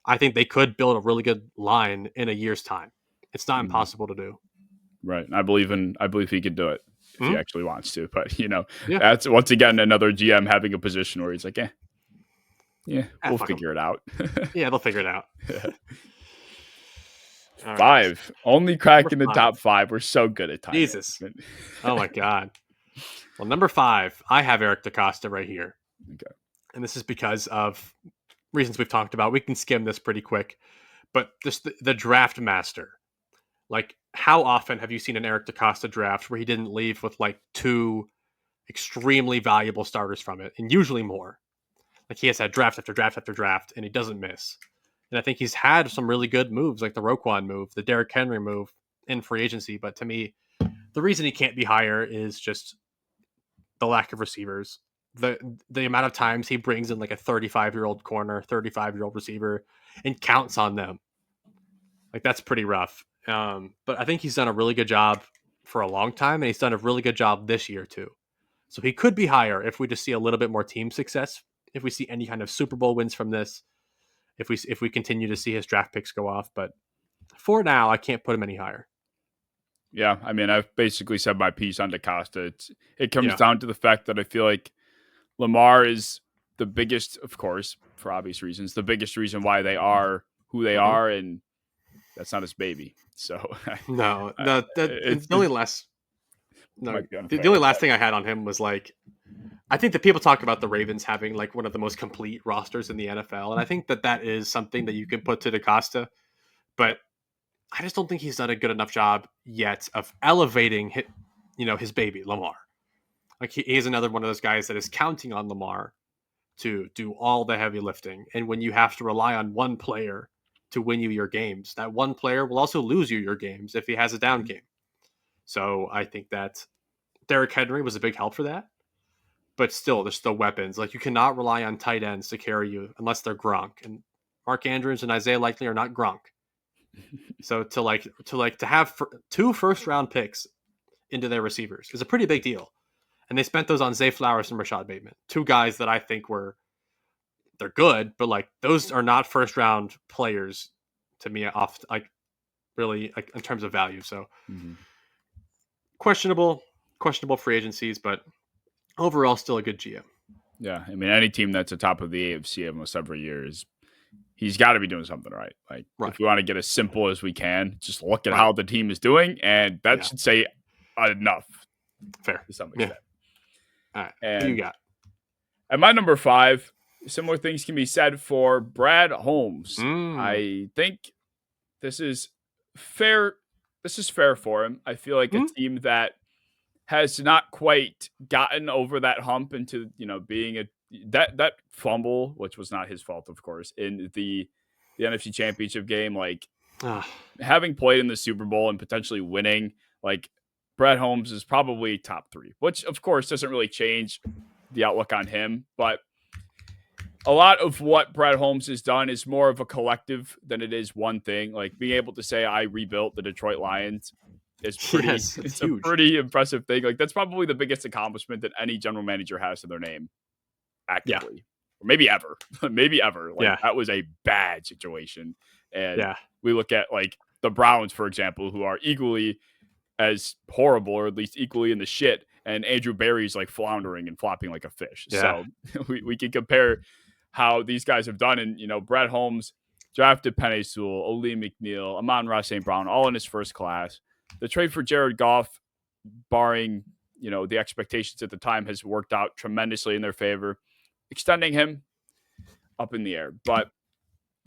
I think they could build a really good line in a year's time. It's not impossible to do. Right. I believe he could do it if he Mhm. actually wants to. But Yeah. that's once again another GM having a position where he's like, yeah, we'll Fuck 'em. figure it out. Yeah, they'll figure it out. All right. 5. Only Number cracking the 5. top 5. We're so good at time Jesus. management. Oh my God. Well, number 5, I have Eric DaCosta right here. Okay. And this is because of reasons we've talked about. We can skim this pretty quick. But just the draft master. Like, how often have you seen an Eric DaCosta draft where he didn't leave with like 2 extremely valuable starters from it, and usually more? Like, he has had draft after draft after draft, and he doesn't miss. And I think he's had some really good moves, like the Roquan move, the Derrick Henry move in free agency. But to me, the reason he can't be higher is just the lack of receivers. The amount of times he brings in like a 35-year-old corner, 35-year-old receiver, and counts on them. Like, that's pretty rough. But I think he's done a really good job for a long time, and he's done a really good job this year too. So he could be higher if we just see a little bit more team success, if we see any kind of Super Bowl wins from this, if we continue to see his draft picks go off. But for now, I can't put him any higher. Yeah, I mean, I've basically said my piece on DaCosta. It comes Yeah. down to the fact that I feel like Lamar is the biggest, of course, for obvious reasons, the biggest reason why they are who they are, and that's not his baby. So No, it's the only last no, might be the unfair. only last thing I had on him was like, I think that people talk about the Ravens having like one of the most complete rosters in the NFL, and I think that is something that you can put to DaCosta, but I just don't think he's done a good enough job yet of elevating his baby Lamar. Like, he is another one of those guys that is counting on Lamar to do all the heavy lifting, and when you have to rely on one player to win you your games, that one player will also lose you your games if he has a down game. So I think that Derrick Henry was a big help for that. But still, there's still weapons. Like, you cannot rely on tight ends to carry you unless they're Gronk. And Mark Andrews and Isaiah Likely are not Gronk. So to have 2 first round picks into their receivers is a pretty big deal. And they spent those on Zay Flowers and Rashad Bateman, 2 guys that I think they're good, but like, those are not first round players to me, off like really, like, in terms of value. So questionable free agencies, but overall still a good GM. Yeah, I mean, any team that's atop of the AFC almost every year he's got to be doing something right. Like, Right. if we want to get as simple as we can, just look at Right. how the team is doing, and that should say enough. Fair. To some extent. All right. And Who you got? At my number 5, similar things can be said for Brad Holmes. I think this is fair. This is fair for him. I feel like a team that has not quite gotten over that hump into, being that fumble, which was not his fault, of course, in the NFC Championship game, like having played in the Super Bowl and potentially winning, like, Brad Holmes is probably top 3, which of course doesn't really change the outlook on him, but a lot of what Brad Holmes has done is more of a collective than it is one thing. Like, being able to say I rebuilt the Detroit Lions is it's huge. A pretty impressive thing. Like, that's probably the biggest accomplishment that any general manager has to their name, actively, or maybe ever. Like, that was a bad situation. And we look at like the Browns, for example, who are equally as horrible, or at least equally in the shit, and Andrew Barry's like floundering and flopping like a fish. So we can compare how these guys have done. And, Brad Holmes drafted Penei Sewell, Oli McNeil, Amon-Ra St. Brown, all in his first class. The trade for Jared Goff, barring, the expectations at the time, has worked out tremendously in their favor, extending him up in the air. But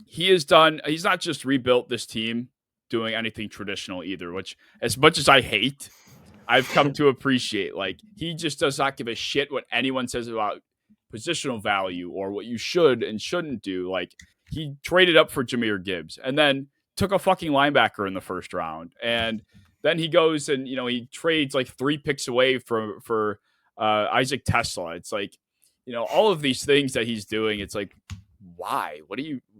he's not just rebuilt this team doing anything traditional either, which, as much as I hate, I've come to appreciate. Like, he just does not give a shit what anyone says about positional value or what you should and shouldn't do. Like, he traded up for Jahmyr Gibbs and then took a fucking linebacker in the first round, and then he goes and he trades like 3 picks away for Isaac Tesla. It's like all of these things that he's doing. It's like why?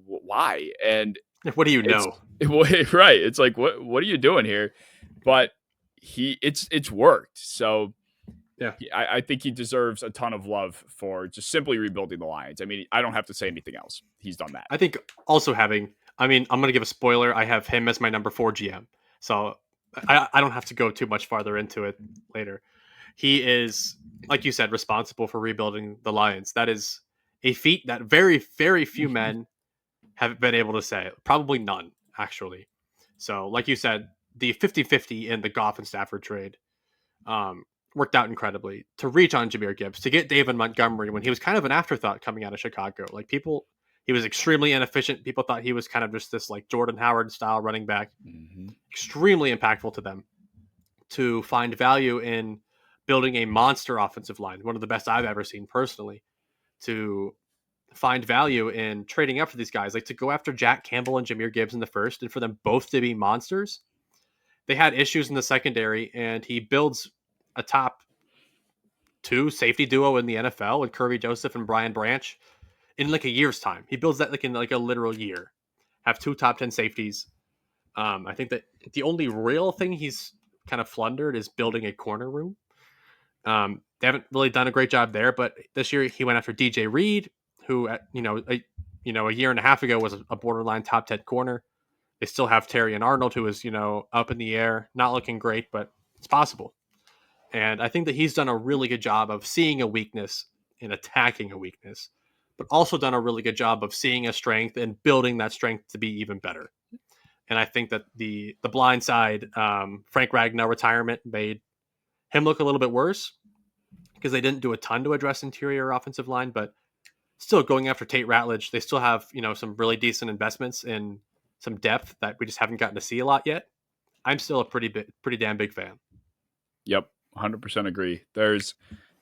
Why? And What do you it's know? right. It's like what are you doing here? But it's worked. So Yeah. I think he deserves a ton of love for just simply rebuilding the Lions. I mean, I don't have to say anything else. He's done that. I think also having, I mean, I'm going to give a spoiler. I have him as my number 4 GM. So I don't have to go too much farther into it later. He is, like you said, responsible for rebuilding the Lions. That is a feat that very, very few men have been able to say. Probably none, actually. So, like you said, the 50-50 in the Goff and Stafford trade um, worked out incredibly to reach on Jahmyr Gibbs, to get David Montgomery when he was kind of an afterthought coming out of Chicago. Like he was extremely inefficient. People thought he was kind of just this like Jordan Howard style running back, extremely impactful to them. To find value in building a monster offensive line, one of the best I've ever seen personally. To find value in trading up for these guys, like to go after Jack Campbell and Jahmyr Gibbs in the first, and for them both to be monsters. They had issues in the secondary, and he builds a top 2 safety duo in the NFL with Kirby Joseph and Brian Branch in like a year's time. He builds that like in like a literal year. Have 2 top 10 safeties. I think that the only real thing he's kind of flundered is building a corner room. They haven't really done a great job there, but this year he went after DJ Reed, who at a year and a half ago was a borderline top 10 corner. They still have Terry and Arnold, who is up in the air, not looking great, but it's possible. And I think that he's done a really good job of seeing a weakness and attacking a weakness, but also done a really good job of seeing a strength and building that strength to be even better. And I think that the blind side, Frank Ragnow retirement made him look a little bit worse because they didn't do a ton to address interior offensive line, but still going after Tate Ratledge, they still have, some really decent investments in some depth that we just haven't gotten to see a lot yet. I'm still a pretty damn big fan. Yep, 100% agree. There's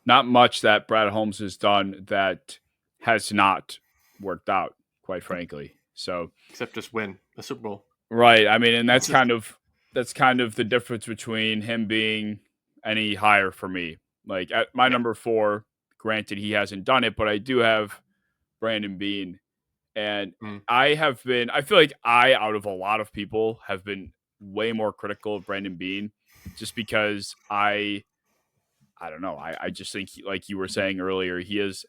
not much that Brad Holmes has done that has not worked out, quite frankly. So, except just win a Super Bowl. Right. I mean, and that's kind of the difference between him being any higher for me. Like at my number 4, granted he hasn't done it, but I do have Brandon Beane, and I feel like out of a lot of people have been way more critical of Brandon Beane just because I don't know. I just think like you were saying earlier, he has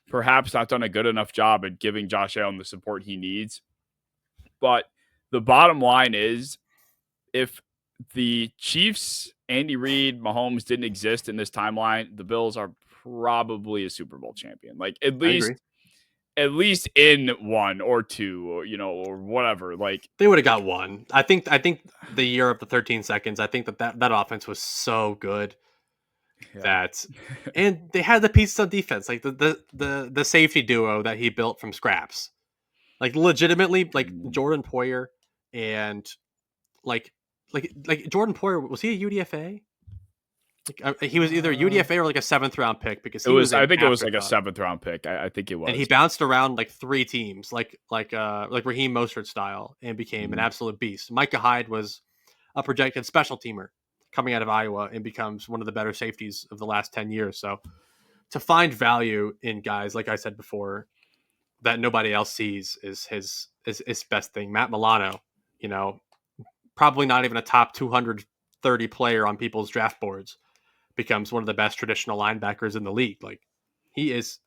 perhaps not done a good enough job at giving Josh Allen the support he needs. But the bottom line is, if the Chiefs, Andy Reid, Mahomes didn't exist in this timeline, the Bills are probably a Super Bowl champion. Like at least in 1 or 2, or or whatever. Like they would have got 1. I think the year of the 13 seconds. I think that offense was so good that, and they had the pieces on defense, like the safety duo that he built from scraps, like legitimately, like Jordan Poyer and like Jordan Poyer, was he a UDFA? Like, he was either UDFA or like a 7th round pick because he was. I think it was like a 7th round pick. I think it was. And he bounced around like 3 teams, like Raheem Mostert style, and became an absolute beast. Micah Hyde was a projected special teamer coming out of Iowa and becomes one of the better safeties of the last 10 years. So to find value in guys, like I said before, that nobody else sees is his best thing. Matt Milano, probably not even a top 230 player on people's draft boards, becomes one of the best traditional linebackers in the league. Like, he is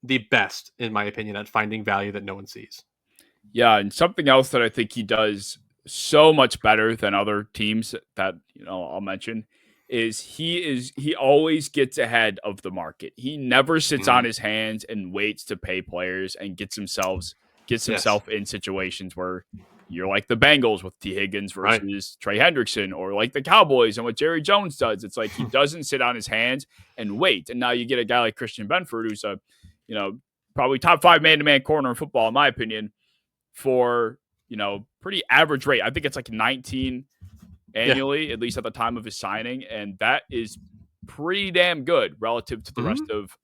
the best, in my opinion, at finding value that no one sees. Yeah, and something else that I think he does so much better than other teams that I'll mention is he always gets ahead of the market. He never sits on his hands and waits to pay players and gets himself in situations where you're like the Bengals with T. Higgins versus Trey Hendrickson, or like the Cowboys and what Jerry Jones does. It's like he doesn't sit on his hands and wait. And now you get a guy like Christian Benford, who's a probably top 5 man-to-man corner in football, in my opinion, for pretty average rate. I think it's like 19 annually, at least at the time of his signing, and that is pretty damn good relative to the rest of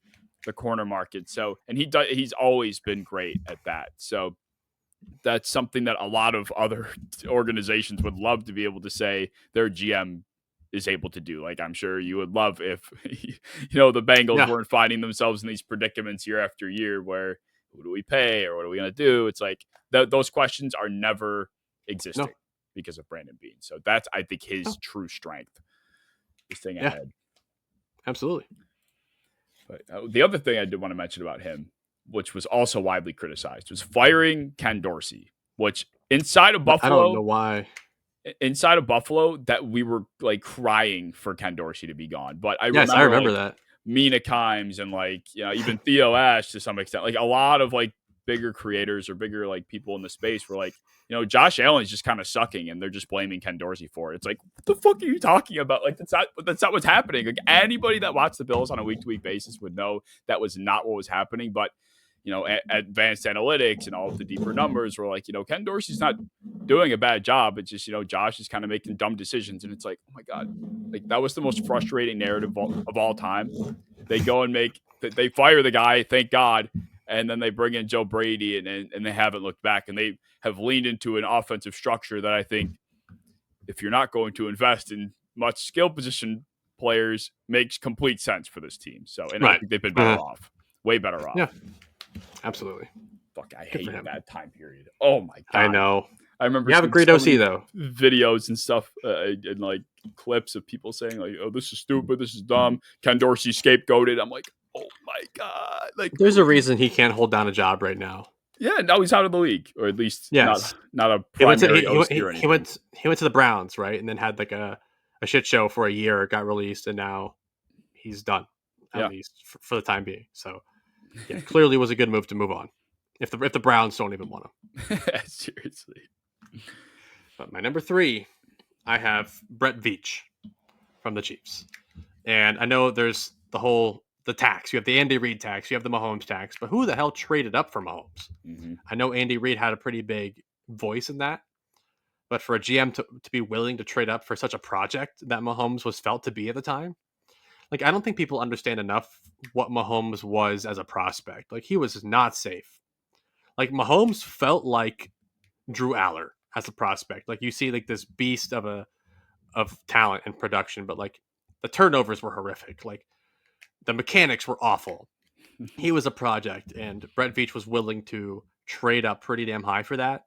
the corner market. So, and he's always been great at that. So that's something that a lot of other organizations would love to be able to say their GM is able to do. Like I'm sure you would love if the Bengals Yeah. weren't finding themselves in these predicaments year after year where who do we pay or what are we going to do? It's like those questions are never No. existing because of Brandon Beane. So that's I think his No. true strength, is staying Yeah. ahead. Absolutely. But the other thing I did want to mention about him, which was also widely criticized, was firing Ken Dorsey, which I don't know why. inside of Buffalo, that we were like crying for Ken Dorsey to be gone. But I Yes, I remember remember like that. Mina Kimes and like even Theo Ash to some extent, like a lot of like bigger creators or bigger like people in the space were like, Josh Allen's just kind of sucking and they're just blaming Ken Dorsey for it. It's like, what the fuck are you talking about? Like that's not what's happening. Like anybody that watched the Bills on a week to week basis would know that was not what was happening. But advanced analytics and all of the deeper numbers were like, Ken Dorsey's not doing a bad job. It's just, Josh is kind of making dumb decisions. And it's like, oh my God, like that was the most frustrating narrative of all time. They go and they fire the guy, thank God. And then they bring in Joe Brady and they haven't looked back. And they have leaned into an offensive structure that I think if you're not going to invest in much skill position players makes complete sense for this team. So, and I Right. think they've been better off, way better off. Yeah. Absolutely. Fuck, I Good for hate him. that time period. Oh my I God. know. I remember You have a seeing great so OC many though. videos and stuff and like clips of people saying like, "Oh, this is stupid. This is dumb." Ken Dorsey scapegoated. I'm like, "Oh my God!" Like, There's a reason he can't hold down a job right now. yeah, now he's out of the league, or at least Yes. not a He went to primary OC or he anything. went to the Browns, right? And then had like a shit show for a year, got released, and now he's done, at Yeah, least for the time being. So yeah, clearly was a good move to move on. If the Browns don't even want him. seriously. But my number 3, I have Brett Veach from the Chiefs. And I know there's the tax. You have the Andy Reid tax, you have the Mahomes tax, but who the hell traded up for Mahomes? Mm-hmm. I know Andy Reid had a pretty big voice in that, but for a GM to be willing to trade up for such a project that Mahomes was felt to be at the time, like I don't think people understand enough what Mahomes was as a prospect. Like he was not safe. Like Mahomes felt like Drew Aller as a prospect. Like you see like this beast of talent and production, but like the turnovers were horrific. Like the mechanics were awful. He was a project, and Brett Veach was willing to trade up pretty damn high for that,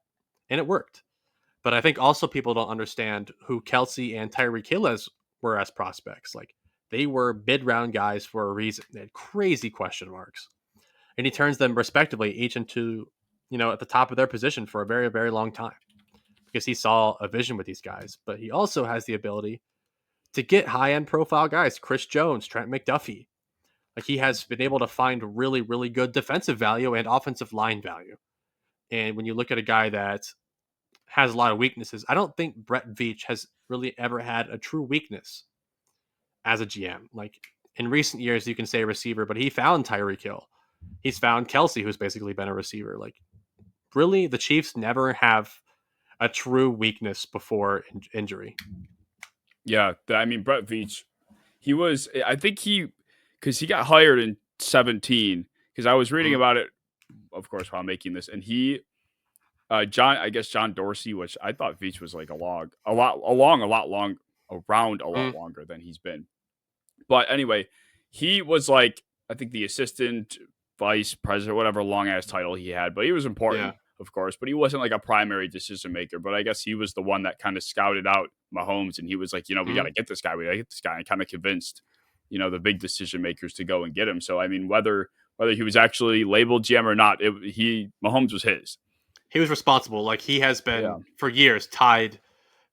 and it worked. But I think also people don't understand who Kelsey and Tyreek Hill were as prospects. Like they were mid-round guys for a reason. They had crazy question marks, and he turns them respectively each into at the top of their position for a very very long time because he saw a vision with these guys. But he also has the ability to get high-end profile guys, Chris Jones, Trent McDuffie. Like he has been able to find really, really good defensive value and offensive line value. And when you look at a guy that has a lot of weaknesses, I don't think Brett Veach has really ever had a true weakness as a GM. Like in recent years, you can say receiver, but he found Tyreek Hill. He's found Kelsey, who's basically been a receiver. Like really, the Chiefs never have a true weakness before injury. Yeah, I mean Brett Veach, he was. I think because he got hired in 17. Because I was reading Mhm. about it, of course, while making this, and he I guess John Dorsey, which I thought Veach was like around a lot Mhm. longer than he's been. But anyway, he was like, I think the assistant vice president, whatever long ass title he had, but he was Yeah. important, of course, but he wasn't like a primary decision maker. But I guess he was the one that kind of scouted out Mahomes and he was like, we got Mhm. to get this guy. We got to get this guy. And kind of convinced, the big decision makers to go and get him. So, I mean, whether he was actually labeled GM or not, Mahomes was his. He was responsible. Like he has Yeah. been for years tied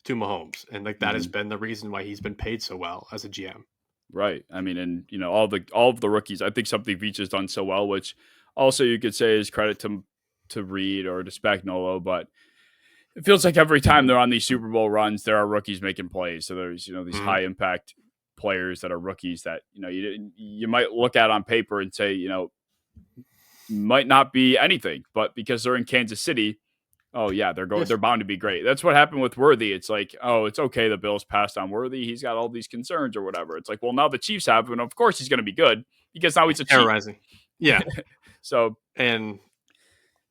to Mahomes, and like that has Mhm. been the reason why he's been paid so well as a GM. Right. I mean, and all of the rookies. I think something Veach has done so well, which also you could say is credit to Reed or to Spagnuolo, but it feels like every time they're on these Super Bowl runs, there are rookies making plays. So there's these Mhm. high impact players that are rookies that you might look at on paper and say might not be anything, but because they're in Kansas City, oh yeah, Yes, they're bound to be great. That's what happened with Worthy. It's like, oh, it's okay. The Bills passed on Worthy. He's got all these concerns or whatever. It's like, well, now the Chiefs have him, and of course he's going to be good because now he's a Chief. terrorizing. Yeah, So and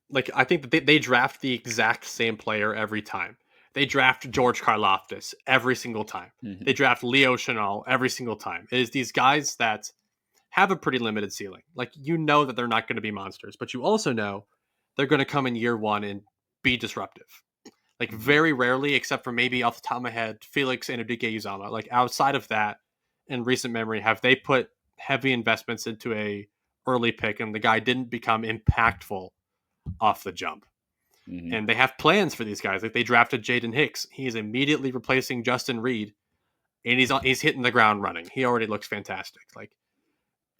like I think that they draft the exact same player every time. They draft George Karlaftis every single time. They Mhm. draft Leo Chenal every single time. It is these guys that have a pretty limited ceiling. Like you know that they're not going to be monsters, but you also know they're going to come in year one and be disruptive. Like Mhm. very rarely, except for maybe off the top of my head, Felix and Enrique Uzama. Like outside of that, in recent memory, have they put heavy investments into a early pick and the guy didn't become impactful off the jump? Mhm. And they have plans for these guys. Like they drafted Jaden Hicks. He's immediately replacing Justin Reed, and he's hitting the ground running. He already looks fantastic. Like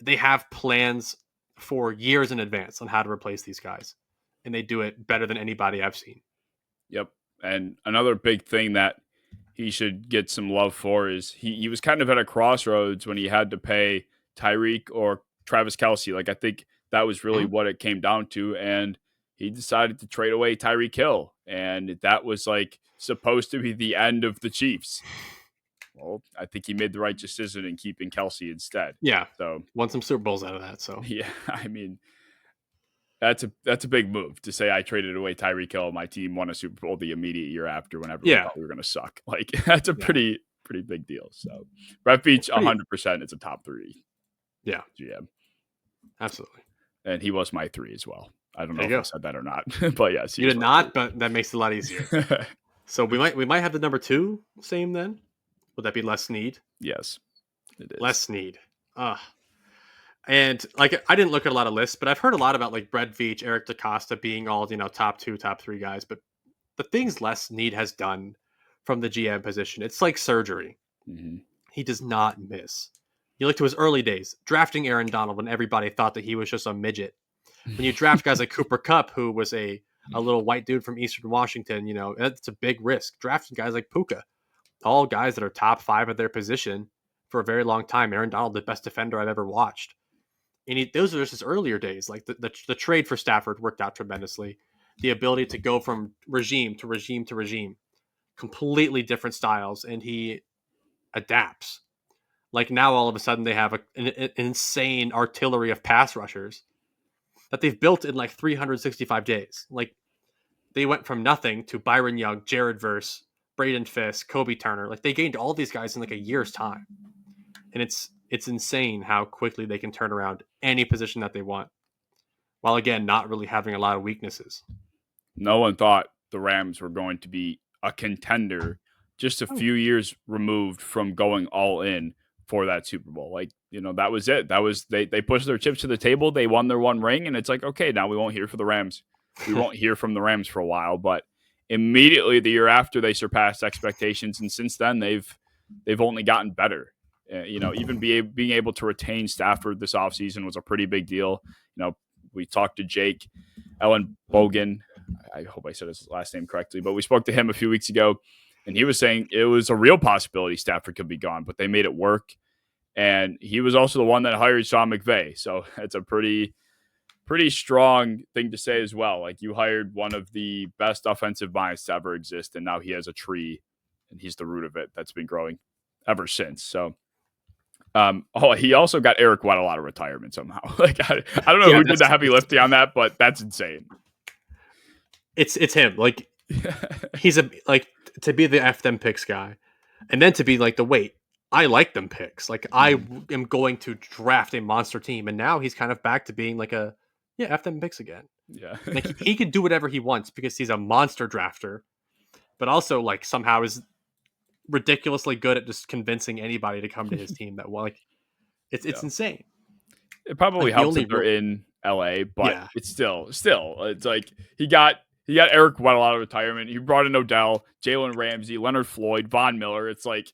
they have plans for years in advance on how to replace these guys, and they do it better than anybody I've seen. Yep. And another big thing that he should get some love for is he was kind of at a crossroads when he had to pay Tyreek or Travis Kelsey. Like I think that was really Mhm. what it came down to. And he decided to trade away Tyreek Hill. And that was like supposed to be the end of the Chiefs. Well, I think he made the right decision in keeping Kelsey instead. Yeah, So won some Super Bowls out of that. So yeah, I mean, that's a big move to say I traded away Tyreek Hill. My team won a Super Bowl the immediate year after when everyone yeah, thought we were going to suck. Like that's a yeah, pretty big deal. So Brett it's Beach, pretty. 100%. It's a top three Yeah, GM, absolutely. and he was my three as well. I don't There know you if I go. said that or not, but yes, he You was did my not, but that makes it a lot easier. three. So we might have the number two same then. Would that be less need? Yes, it is. Less need. And like I didn't look at a lot of lists, but I've heard a lot about like Brett Veach, Eric DaCosta being all top two, top three guys. But the things Les Need has done from the GM position, it's like surgery. Hmm. He does not miss. You look to his early days, drafting Aaron Donald when everybody thought that he was just a midget. When you draft guys like Cooper Cup, who was a little white dude from Eastern Washington, it's a big risk. Drafting guys like Puka, all guys that are top five at their position for a very long time. Aaron Donald, the best defender I've ever watched. And those are just his earlier days. Like the trade for Stafford worked out tremendously. The ability to go from regime to regime to regime, completely different styles, and he adapts. Like now, all of a sudden, they have an insane artillery of pass rushers that they've built in like 365 days. Like they went from nothing to Byron Young, Jared Verse, Braden Fisk, Kobe Turner. Like they gained all these guys in like a year's time, and it's insane how quickly they can turn around any position that they want, while again not really having a lot of weaknesses. No one thought the Rams were going to be a contender just a Oh, few years removed from going all in for that Super Bowl. Like, that was it. That was they pushed their chips to the table, they won their one ring, and it's like, okay, now we won't hear from the Rams. We won't hear from the Rams for a while, but immediately the year after they surpassed expectations, and since then they've only gotten better. Even being able to retain Stafford this offseason was a pretty big deal. We talked to Jake Ellen Bogan. I hope I said his last name correctly, but we spoke to him a few weeks ago, and he was saying it was a real possibility Stafford could be gone, but they made it work. And he was also the one that hired Sean McVay, so it's a pretty strong thing to say as well. Like you hired one of the best offensive minds to ever exist, and now he has a tree, and he's the root of it that's been growing ever since. So he also got Eric Weddle out of retirement somehow. Like I don't know yeah, who did the heavy lifting on that, but that's insane. it's him. Like he's like to be the F them picks guy, and then to be like the wait. I like them picks. Like I Mhm. am going to draft a monster team, and now he's kind of back to being like a yeah F them picks again. Yeah. Like he could do whatever he wants because he's a monster drafter, but also like somehow is ridiculously good at just convincing anybody to come to his team. That like it's Yeah. insane. It probably Like the helps only that they're real in LA, but yeah it's still it's like he got Eric Weddle out of retirement. He brought in Odell, Jalen Ramsey, Leonard Floyd, Von Miller. It's like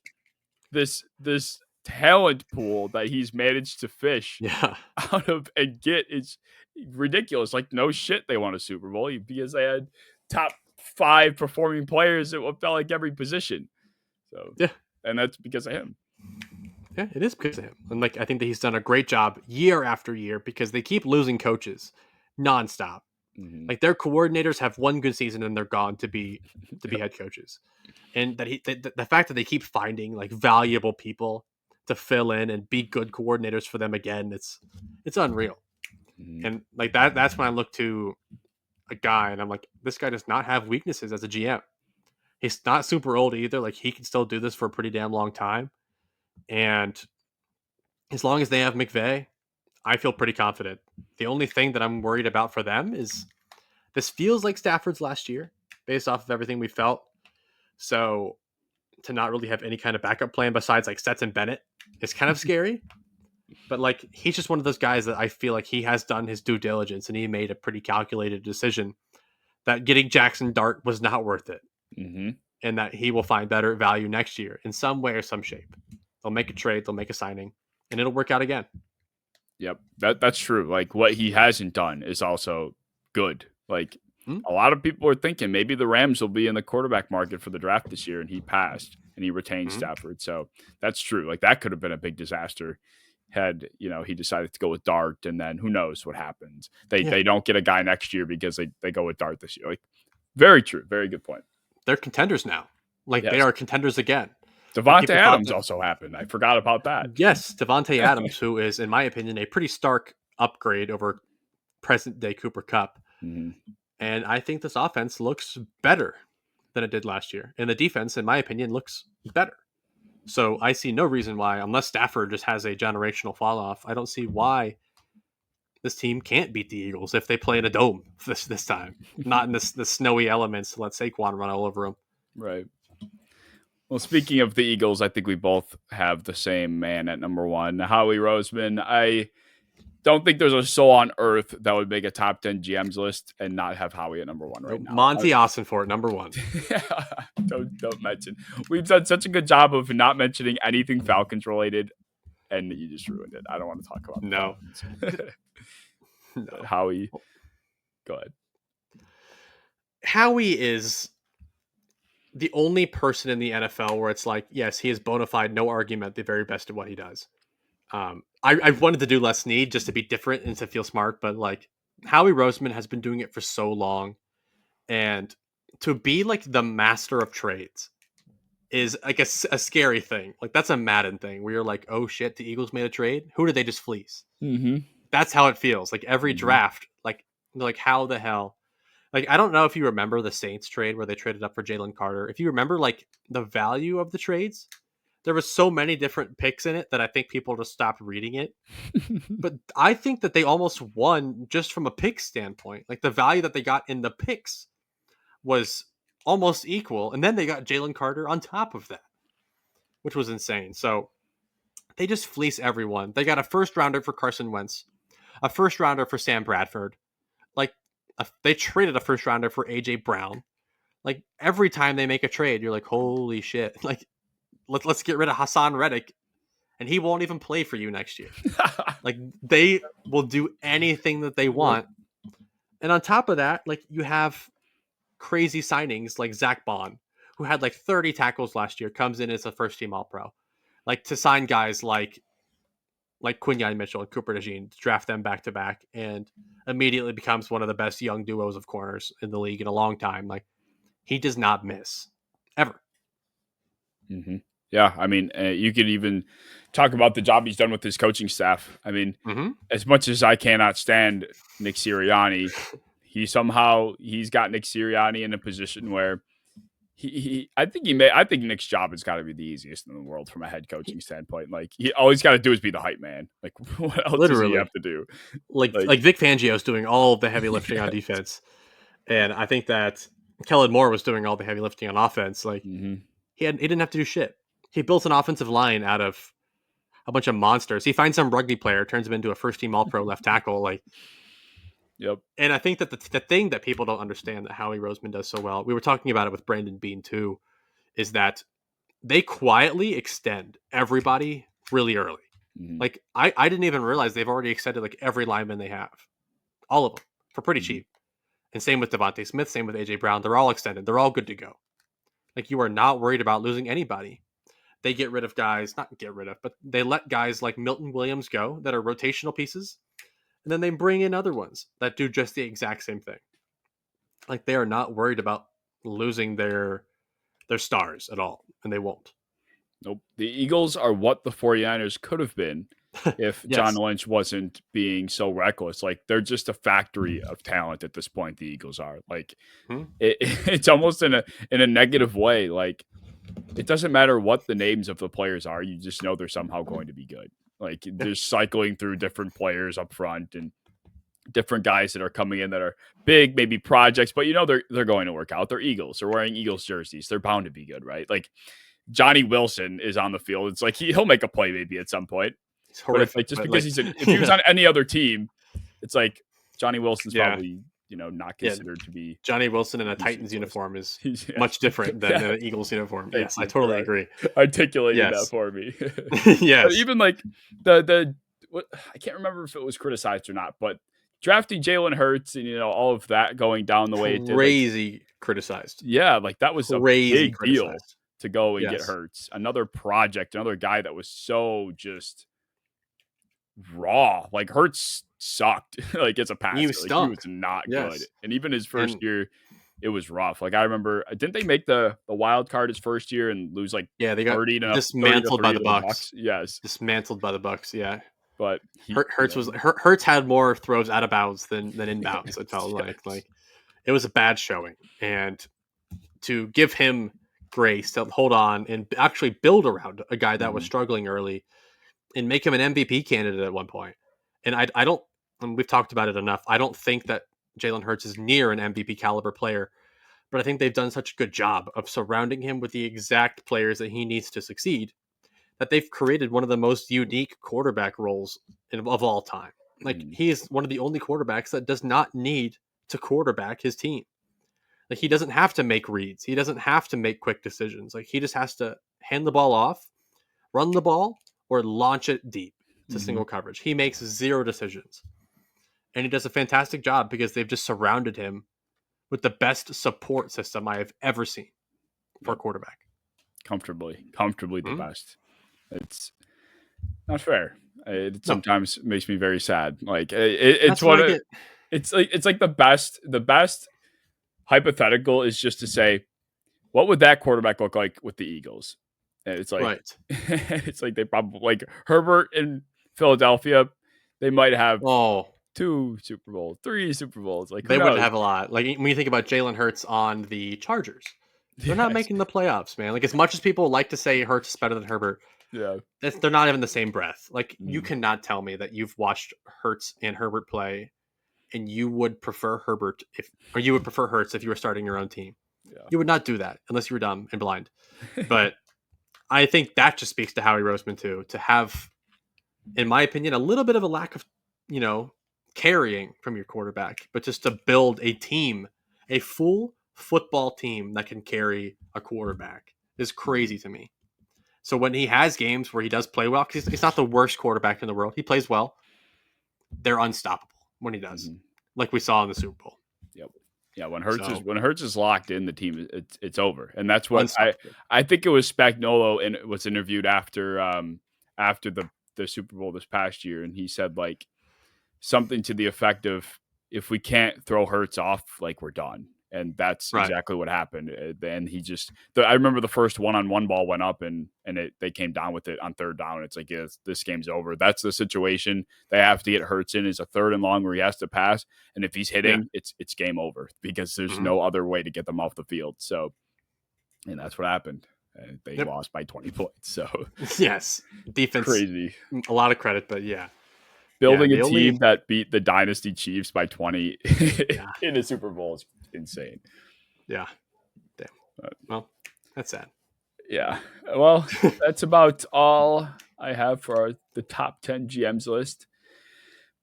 this talent pool that he's managed to fish yeah out of and get is ridiculous. Like no shit, they won a Super Bowl because they had top five performing players at what felt like every position. So, yeah and that's because of him. yeah it is because of him. And like I think that he's done a great job year after year because they keep losing coaches nonstop. Mm-hmm. Like their coordinators have one good season and they're gone to be Yep. head coaches. And that the fact that they keep finding like valuable people to fill in and be good coordinators for them again, it's unreal. Mm-hmm. And like that's when I look to a guy, and I'm like, this guy does not have weaknesses as a GM. He's not super old either. Like, he can still do this for a pretty damn long time. And as long as they have McVay, I feel pretty confident. The only thing that I'm worried about for them is this feels like Stafford's last year based off of everything we felt. So to not really have any kind of backup plan besides like Stetson Bennett is kind of scary. But like, he's just one of those guys that I feel like he has done his due diligence and he made a pretty calculated decision that getting Jackson Dart was not worth it. Mm-hmm. And that he will find better value next year in some way or some shape. They'll make a trade, they'll make a signing, and it'll work out again. Yep, that's true. Like, what he hasn't done is also good. Like, a lot of people are thinking maybe the Rams will be in the quarterback market for the draft this year, and he passed and he retained Stafford. So that's true. Like, that could have been a big disaster had, he decided to go with Dart, and then who knows what happens. They don't get a guy next year because they go with Dart this year. Like, very true. Very good point. They're contenders now. Like, they are contenders again. Devontae Adams also happened. I forgot about that. Yes, Devontae Adams, who is, in my opinion, a pretty stark upgrade over present-day Cooper Kupp. Mm-hmm. And I think this offense looks better than it did last year. And the defense, in my opinion, looks better. So I see no reason why, unless Stafford just has a generational fall-off, I don't see why this team can't beat the Eagles if they play in a dome this time. Not in the snowy elements to let Saquon run all over them. Right. Well, speaking of the Eagles, I think we both have the same man at number one, Howie Roseman. I don't think there's a soul on earth that would make a top 10 GMs list and not have Howie at number one right now. Monty Ossenfort, number one. Don't mention. We've done such a good job of not mentioning anything Falcons related, and you just ruined it. I don't want to talk about No. Howie, go ahead. Howie is the only person in the NFL where it's like, yes, he is bona fide, no argument, the very best at what he does. I wanted to do Les Snead just to be different and to feel smart, but like, Howie Roseman has been doing it for so long, and to be like the master of trades is like a scary thing. Like, that's a Madden thing where you're like, oh shit, the Eagles made a trade. Who did they just fleece? Mm-hmm. That's how it feels. Like, every draft, like how the hell? Like, I don't know if you remember the Saints trade where they traded up for Jalen Carter. If you remember like the value of the trades, there was so many different picks in it that I think people just stopped reading it. But I think that they almost won just from a pick standpoint. Like, the value that they got in the picks was almost equal. And then they got Jalen Carter on top of that, which was insane. So they just fleece everyone. They got a first rounder for Carson Wentz, a first rounder for Sam Bradford. Like, they traded a first rounder for AJ Brown. Like, every time they make a trade, you're like, holy shit. Like, let's get rid of Hassan Reddick, and he won't even play for you next year. Like, they will do anything that they want. And on top of that, like, you have crazy signings like Zach Bond, who had like 30 tackles last year, comes in as a first team All-Pro. Like, to sign guys like Quinyon Mitchell and Cooper DeJean, to draft them back to back, and immediately becomes one of the best young duos of corners in the league in a long time. Like, he does not miss ever. Mm-hmm. Yeah, I mean, you could even talk about the job he's done with his coaching staff. I mean, as much as I cannot stand Nick Sirianni, he's got Nick Sirianni in a position where I think Nick's job has got to be the easiest in the world from a head coaching standpoint. Like, all he's got to do is be the hype man. Like, what else does he have to do? Like Vic Fangio's doing all the heavy lifting on defense, and I think that Kellen Moore was doing all the heavy lifting on offense. Like, he didn't have to do shit. He built an offensive line out of a bunch of monsters. He finds some rugby player, turns him into a first team All-Pro left tackle. Like, yep. And I think that the thing that people don't understand that Howie Roseman does so well, we were talking about it with Brandon Bean too, is that they quietly extend everybody really early. Like, I didn't even realize they've already extended like every lineman they have, all of them, for pretty cheap. And same with Devontae Smith, same with AJ Brown. They're all extended. They're all good to go. Like, you are not worried about losing anybody. They get rid of guys, not get rid of, but they let guys like Milton Williams go that are rotational pieces. And then they bring in other ones that do just the exact same thing. Like, they are not worried about losing their stars at all, and they won't. Nope. The Eagles are what the 49ers could have been if John Yes. Lynch wasn't being so reckless. Like they're just a factory of talent at this point. The Eagles are like Hmm? it's almost in a negative way. Like it doesn't matter what the names of the players are. You just know they're somehow going to be good. Like Yeah. just cycling through different players up front and different guys that are coming in that are big, maybe projects, but you know they're going to work out. They're Eagles. They're wearing Eagles jerseys. They're bound to be good, right? Like Johnny Wilson is on the field. It's like he'll make a play maybe at some point, It's but it's like horrific, just but because like, he's if he was on any other team, it's like Johnny Wilson's yeah, probably not yeah. considered to be Johnny Wilson in a usually Titans close. uniform is He's much different than yeah. an Eagles uniform. Thank Yes, I you totally for agree. articulating that Yes. for me. But Yes. even like the what I can't remember if it was criticized or not, but drafting Jalen Hurts and all of that going down the way it did, like Crazy criticized. yeah, like that was a Crazy big deal criticized. to go and get Yes. Hurts. Another project, another guy that was so just raw. Like Hurts sucked like as a He passer. Like he was stunk. not good. Yes. And even his first And year, it was rough. Like I remember, didn't they make the wild card his first year and lose like yeah, they got 30 to dismantled by 3 the to the Bucks. Bucks? Yes. Dismantled by the Bucks. Yeah. But he, Hurts had more throws out of bounds than inbounds. It felt yes. like it was a bad showing, and to give him grace to hold on and actually build around a guy that was Mhm. struggling early and make him an MVP candidate at one point. And I don't, and we've talked about it enough. I don't think that Jalen Hurts is near an MVP caliber player, but I think they've done such a good job of surrounding him with the exact players that he needs to succeed that they've created one of the most unique quarterback roles of all time. Like Mhm. he is one of the only quarterbacks that does not need to quarterback his team. Like he doesn't have to make reads. He doesn't have to make quick decisions. Like he just has to hand the ball off, run the ball, or launch it deep to Mhm. single coverage. He makes zero decisions. And he does a fantastic job because they've just surrounded him with the best support system I have ever seen for a Yep. quarterback. Comfortably the Hmm? best. It's not fair. It No, sometimes makes me very sad. Like it's that's what one I of get. it's like the best hypothetical is just to say what would that quarterback look like with the Eagles? And it's like Right. it's like they probably like Herbert in Philadelphia. They might have Oh, 2 Super Bowls, 3 Super Bowls. Like who they wouldn't knows? have a lot. Like when you think about Jalen Hurts on the Chargers, they're not Yes. making the playoffs, man. Like as much as people like to say Hurts is better than Herbert, Yeah. they're not even the same breath. Like you Mhm. cannot tell me that you've watched Hurts and Herbert play, and you would prefer Herbert or you would prefer Hurts if you were starting your own team. Yeah. You would not do that unless you were dumb and blind. But I think that just speaks to Howie Roseman too, to have, in my opinion, a little bit of a lack of, you know, carrying from your quarterback, but just to build a team, a full football team that can carry a quarterback is crazy to me. So when he has games where he does play well, because he's not the worst quarterback in the world, he plays well. They're unstoppable when he does, Mhm. like we saw in the Super Bowl. Yep. Yeah, when Hurts is So when Hurts is locked in, the team it's over, and that's what unstoppable. I think it was Spagnuolo and was interviewed after the Super Bowl this past year, and he said like something to the effect of if we can't throw Hurts off, like we're done. And that's Right. exactly what happened. Then he just, I remember the first one-on-one ball went up and they came down with it on third down. It's like, yeah, this game's over. That's the situation. They have to get Hurts in is a third and long where he has to pass. And if he's Yeah. hitting, it's game over because there's Hmm. no other way to get them off the field. So, and that's what happened. And they Yep. lost by 20 points. So Yes. Defense, crazy. a lot of credit, but yeah. Yeah. Building a The team only, that beat the Dynasty Chiefs by 20 yeah. in a Super Bowl is insane. Yeah. Damn. But, Well, that's sad. yeah. Well, that's about all I have for the top 10 GMs list.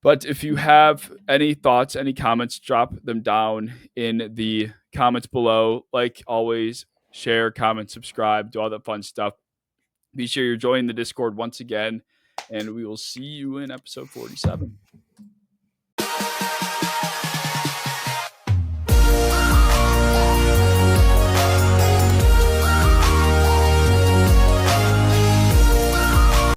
But if you have any thoughts, any comments, drop them down in the comments below. Like always, share, comment, subscribe, do all that fun stuff. Be sure you're joining the Discord once again, and we will see you in episode 47.